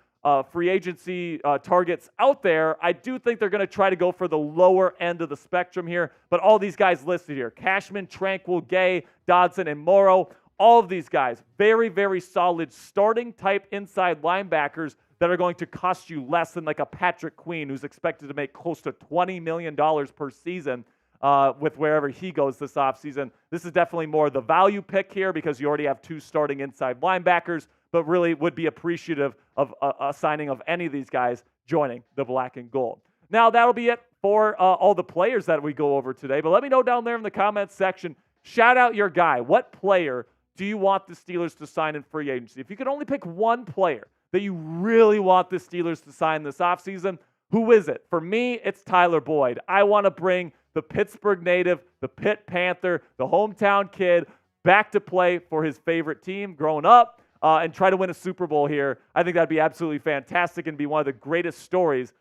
free agency targets out there, I do think they're going to try to go for the lower end of the spectrum here, but all these guys listed here, Cashman, Tranquil, Gay, Dodson, and Morrow, all of these guys, very, very solid starting type inside linebackers that are going to cost you less than like a Patrick Queen, who's expected to make close to $20 million per season with wherever he goes this offseason. This is definitely more the value pick here because you already have 2 starting inside linebackers, but really would be appreciative of a signing of any of these guys joining the black and gold. Now, that'll be it for all the players that we go over today, but let me know down there in the comments section, shout out your guy. What player do you want the Steelers to sign in free agency? If you could only pick one player that you really want the Steelers to sign this offseason, who is it? For me, it's Tyler Boyd. I want to bring the Pittsburgh native, the Pitt Panther, the hometown kid back to play for his favorite team growing up and try to win a Super Bowl here. I think that'd be absolutely fantastic and be one of the greatest stories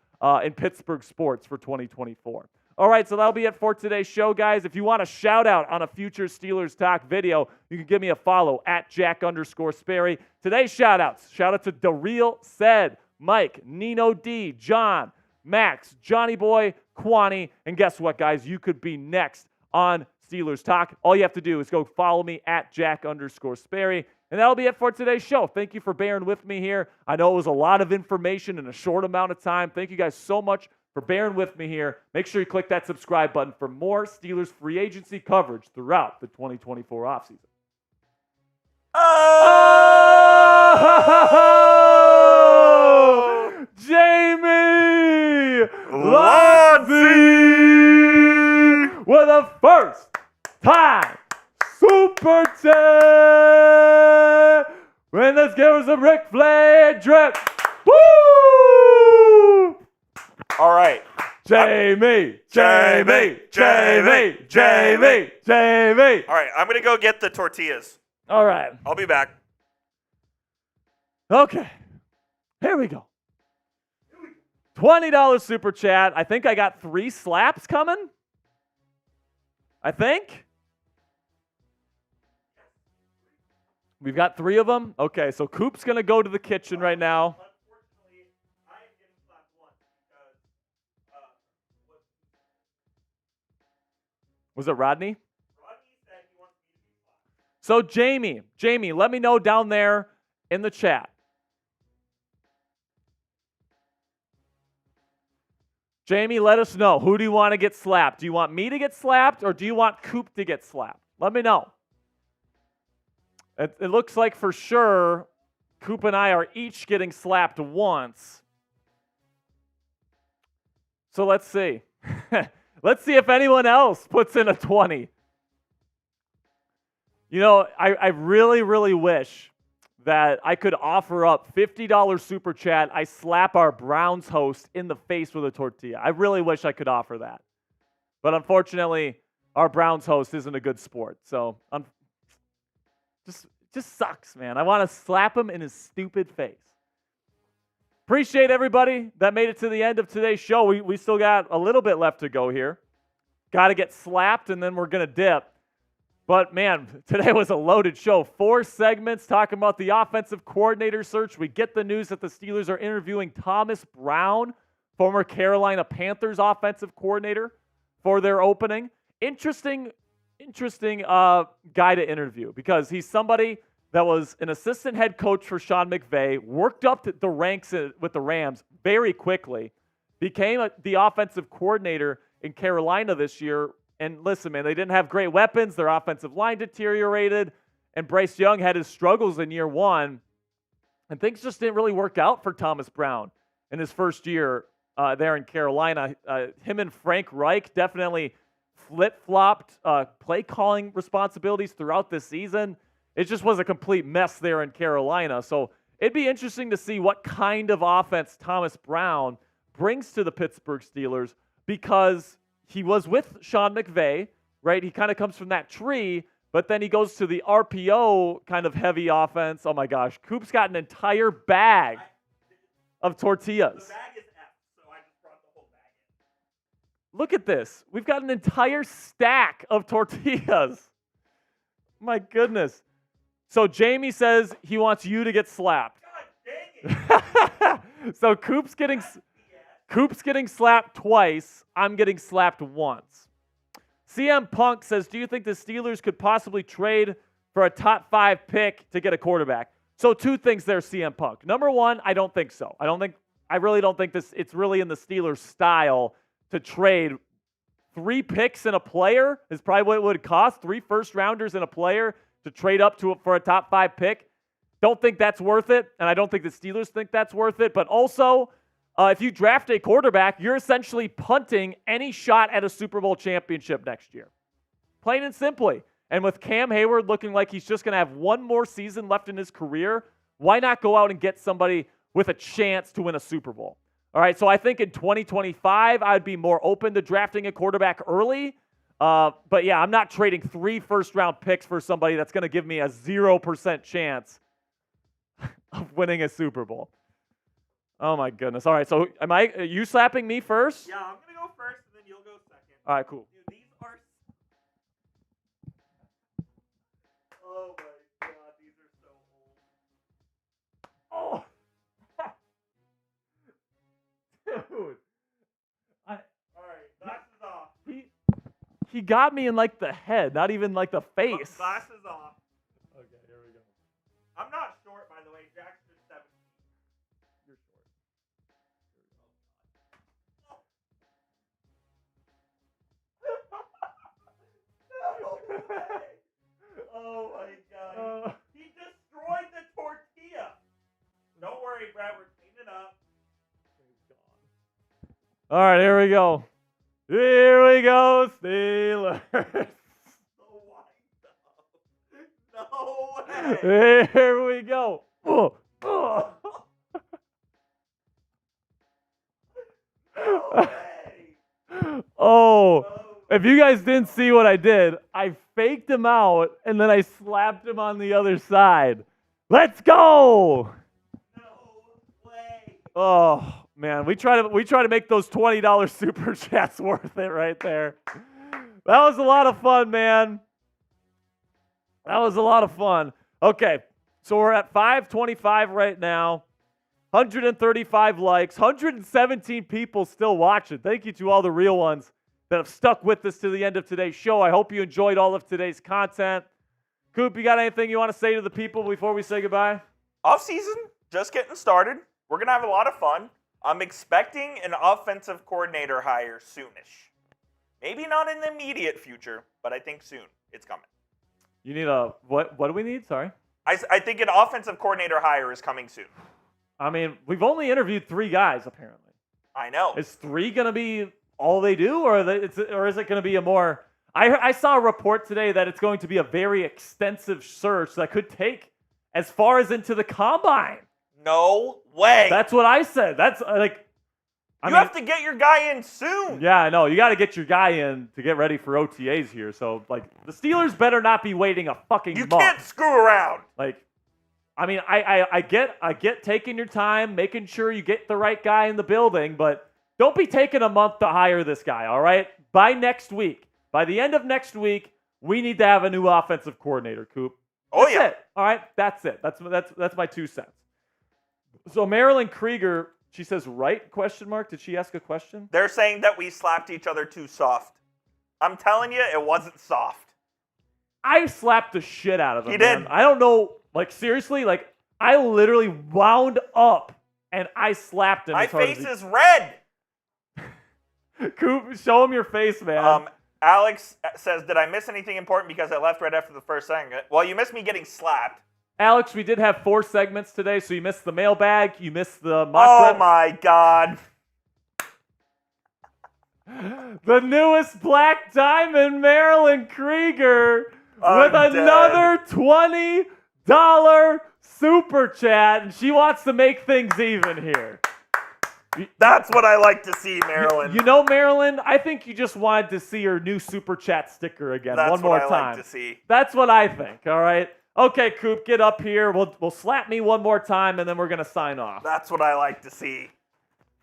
in Pittsburgh sports for 2024. All right, so that'll be it for today's show, guys. If you want a shout-out on a future Steelers Talk video, you can give me a follow at Jack_Sperry. Today's shout-outs. Shout-out to Daryl Said, Mike, Nino D, John, Max, Johnny Boy, Kwani, and guess what, guys? You could be next on Steelers Talk. All you have to do is go follow me at Jack_Sperry. And that'll be it for today's show. Thank you for bearing with me here. I know it was a lot of information in a short amount of time. Thank you guys so much for bearing with me here. Make sure you click that subscribe button for more Steelers free agency coverage throughout the 2024 offseason. Oh! Jamie Lotzi with a first-time Super 10. And let's give us a Ric Flair drip. Woo! All right. Jamie. All right, I'm going to go get the tortillas. All right. I'll be back. Okay. Here we go. $20 super chat. I think I got 3 slaps coming. I think. We've got 3 of them. Okay, so Coop's going to go to the kitchen right now. Unfortunately, I am getting slapped once because Was it Rodney? Rodney said he wants me to be slapped. So Jamie, let me know down there in the chat. Jamie, let us know. Who do you want to get slapped? Do you want me to get slapped or do you want Coop to get slapped? Let me know. It looks like for sure Coop and I are each getting slapped once. So let's see. Let's see if anyone else puts in a 20. You know, I really, really wish that I could offer up $50 super chat. I slap our Browns host in the face with a tortilla. I really wish I could offer that. But unfortunately, our Browns host isn't a good sport. So just sucks, man. I want to slap him in his stupid face. Appreciate everybody that made it to the end of today's show. We still got a little bit left to go here. Got to get slapped, and then we're going to dip. But, man, today was a loaded show. 4 segments talking about the offensive coordinator search. We get the news that the Steelers are interviewing Thomas Brown, former Carolina Panthers offensive coordinator, for their opening. Interesting guy to interview because he's somebody that was an assistant head coach for Sean McVay, worked up the ranks with the Rams very quickly, became the offensive coordinator in Carolina this year. And listen, man, they didn't have great weapons. Their offensive line deteriorated, and Bryce Young had his struggles in year 1. And things just didn't really work out for Thomas Brown in his first year there in Carolina. Him and Frank Reich definitely flip-flopped play calling responsibilities throughout this season. It just was a complete mess there in Carolina. So it'd be interesting to see what kind of offense Thomas Brown brings to the Pittsburgh Steelers because he was with Sean McVay, right? He kind of comes from that tree, but then he goes to the RPO kind of heavy offense. Oh my gosh, Coop's got an entire bag of tortillas. The bag is F, so I just brought the whole bag in. Look at this. We've got an entire stack of tortillas. My goodness. So Jamie says he wants you to get slapped. God dang it. So Coop's getting slapped twice. I'm getting slapped once. CM Punk says, do you think the Steelers could possibly trade for a top 5 pick to get a quarterback? So 2 things there, CM Punk. Number 1, I don't think so. I really don't think it's really in the Steelers' style to trade 3 picks and a player is probably what it would cost. 3 first-rounders and a player to trade up for a top 5 pick. Don't think that's worth it, and I don't think the Steelers think that's worth it. But also, if you draft a quarterback, you're essentially punting any shot at a Super Bowl championship next year. Plain and simply. And with Cam Hayward looking like he's just going to have 1 more season left in his career, why not go out and get somebody with a chance to win a Super Bowl? All right, so I think in 2025, I'd be more open to drafting a quarterback early. But yeah, I'm not trading 3 first-round picks for somebody that's going to give me a 0% chance of winning a Super Bowl. Oh my goodness! All right, so are you slapping me first? Yeah, I'm gonna go first, and then you'll go second. All right, cool. Dude, these are. Oh my god, these are so old. Oh. Dude. Alright, glasses off. He got me in like the head, not even like the face. Glasses off. Okay, here we go. I'm not short, by the way. Jack's just 7. You're short. No way. Oh my god. He destroyed the tortilla. Don't worry, Brad. We're cleaning up. All right, here we go. Here we go, Steelers. No way. Here we go. No way. Oh, if you guys didn't see what I did, I faked him out and then I slapped him on the other side. Let's go. No way. Oh man, we try to make those $20 super chats worth it right there. That was a lot of fun, man. That was a lot of fun. Okay, so we're at 525 right now. 135 likes, 117 people still watching. Thank you to all the real ones that have stuck with us to the end of today's show. I hope you enjoyed all of today's content. Coop, you got anything you want to say to the people before we say goodbye? Off season, just getting started. We're going to have a lot of fun. I'm expecting an offensive coordinator hire soonish. Maybe not in the immediate future, but I think soon. It's coming. You need a, what do we need? Sorry. I think an offensive coordinator hire is coming soon. I mean, we've only interviewed 3 guys, apparently. I know. Is 3 going to be all they do, or is it going to be a more... I saw a report today that it's going to be a very extensive search that could take as far as into the combine. No way. That's what I said. That's like... You have to get your guy in soon. Yeah, I know. You got to get your guy in to get ready for OTAs here. So, like, the Steelers better not be waiting a fucking month. You can't screw around. Like, I mean, I get taking your time, making sure you get the right guy in the building, but don't be taking a month to hire this guy, all right? By next week, by the end of next week, we need to have a new offensive coordinator, Coop. Oh, yeah. That's it. All right? That's it. That's my 2 cents. So, Marilyn Krieger... She says, right? Question mark. Did she ask a question? They're saying that we slapped each other too soft. I'm telling you, it wasn't soft. I slapped the shit out of him. He did. Man. I don't know. Like, seriously, like, I literally wound up and I slapped him. My face is red. Coop, show him your face, man. Alex says, did I miss anything important because I left right after the first segment? Well, you missed me getting slapped. Alex, we did have 4 segments today, so you missed the mailbag, you missed the mock my God. The newest Black Diamond, Marilyn Krieger, with another $20 super chat, and she wants to make things even here. That's what I like to see, Marilyn. You know, Marilyn, I think you just wanted to see her new super chat sticker again one more time. That's what I like to see. That's what I think, all right? Okay, Coop, get up here. We'll slap me one more time, and then we're going to sign off. That's what I like to see.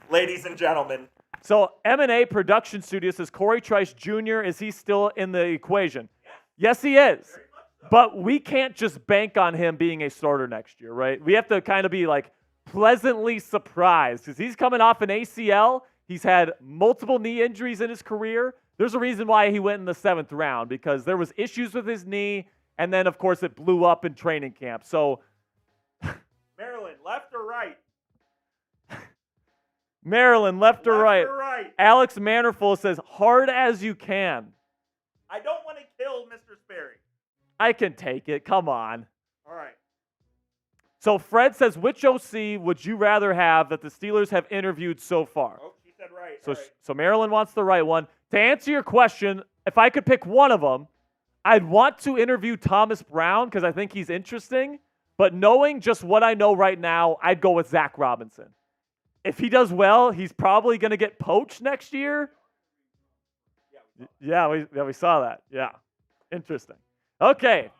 Ladies and gentlemen. So, M&A Production Studio says, Corey Trice Jr., is he still in the equation? Yes, he is. But we can't just bank on him being a starter next year, right? We have to kind of be, like, pleasantly surprised because he's coming off an ACL. He's had multiple knee injuries in his career. There's a reason why he went in the 7th round because there was issues with his knee. And then, of course, it blew up in training camp. So, Maryland, left or right? Maryland, left or right? Right. Alex Mannerful says, hard as you can. I don't want to kill Mr. Sperry. I can take it. Come on. All right. So, Fred says, which OC would you rather have that the Steelers have interviewed so far? Oh, she said right. So Maryland wants the right one. To answer your question, if I could pick one of them, I'd want to interview Thomas Brown because I think he's interesting. But knowing just what I know right now, I'd go with Zach Robinson. If he does well, he's probably going to get poached next year. Yeah, we saw that. Yeah. Interesting. Okay.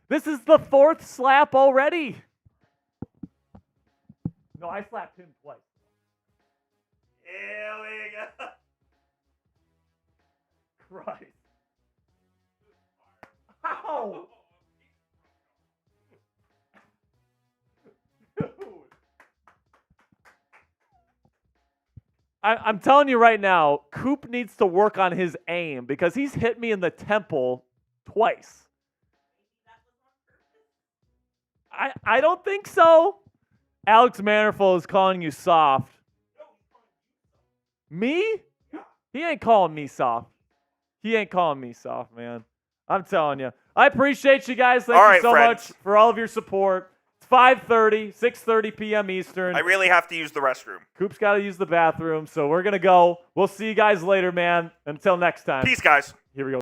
This is the 4th slap already. No, I slapped him twice. Here we go. Christ. Ow! Dude. I'm telling you right now, Coop needs to work on his aim because he's hit me in the temple twice. I don't think so. Alex Manifold is calling you soft. Me? He ain't calling me soft. He ain't calling me soft, man. I'm telling you. I appreciate you guys. Thank you so much for all of your support. It's 5:30, 6:30 p.m. Eastern. I really have to use the restroom. Coop's got to use the bathroom, so we're going to go. We'll see you guys later, man. Until next time. Peace, guys. Here we go.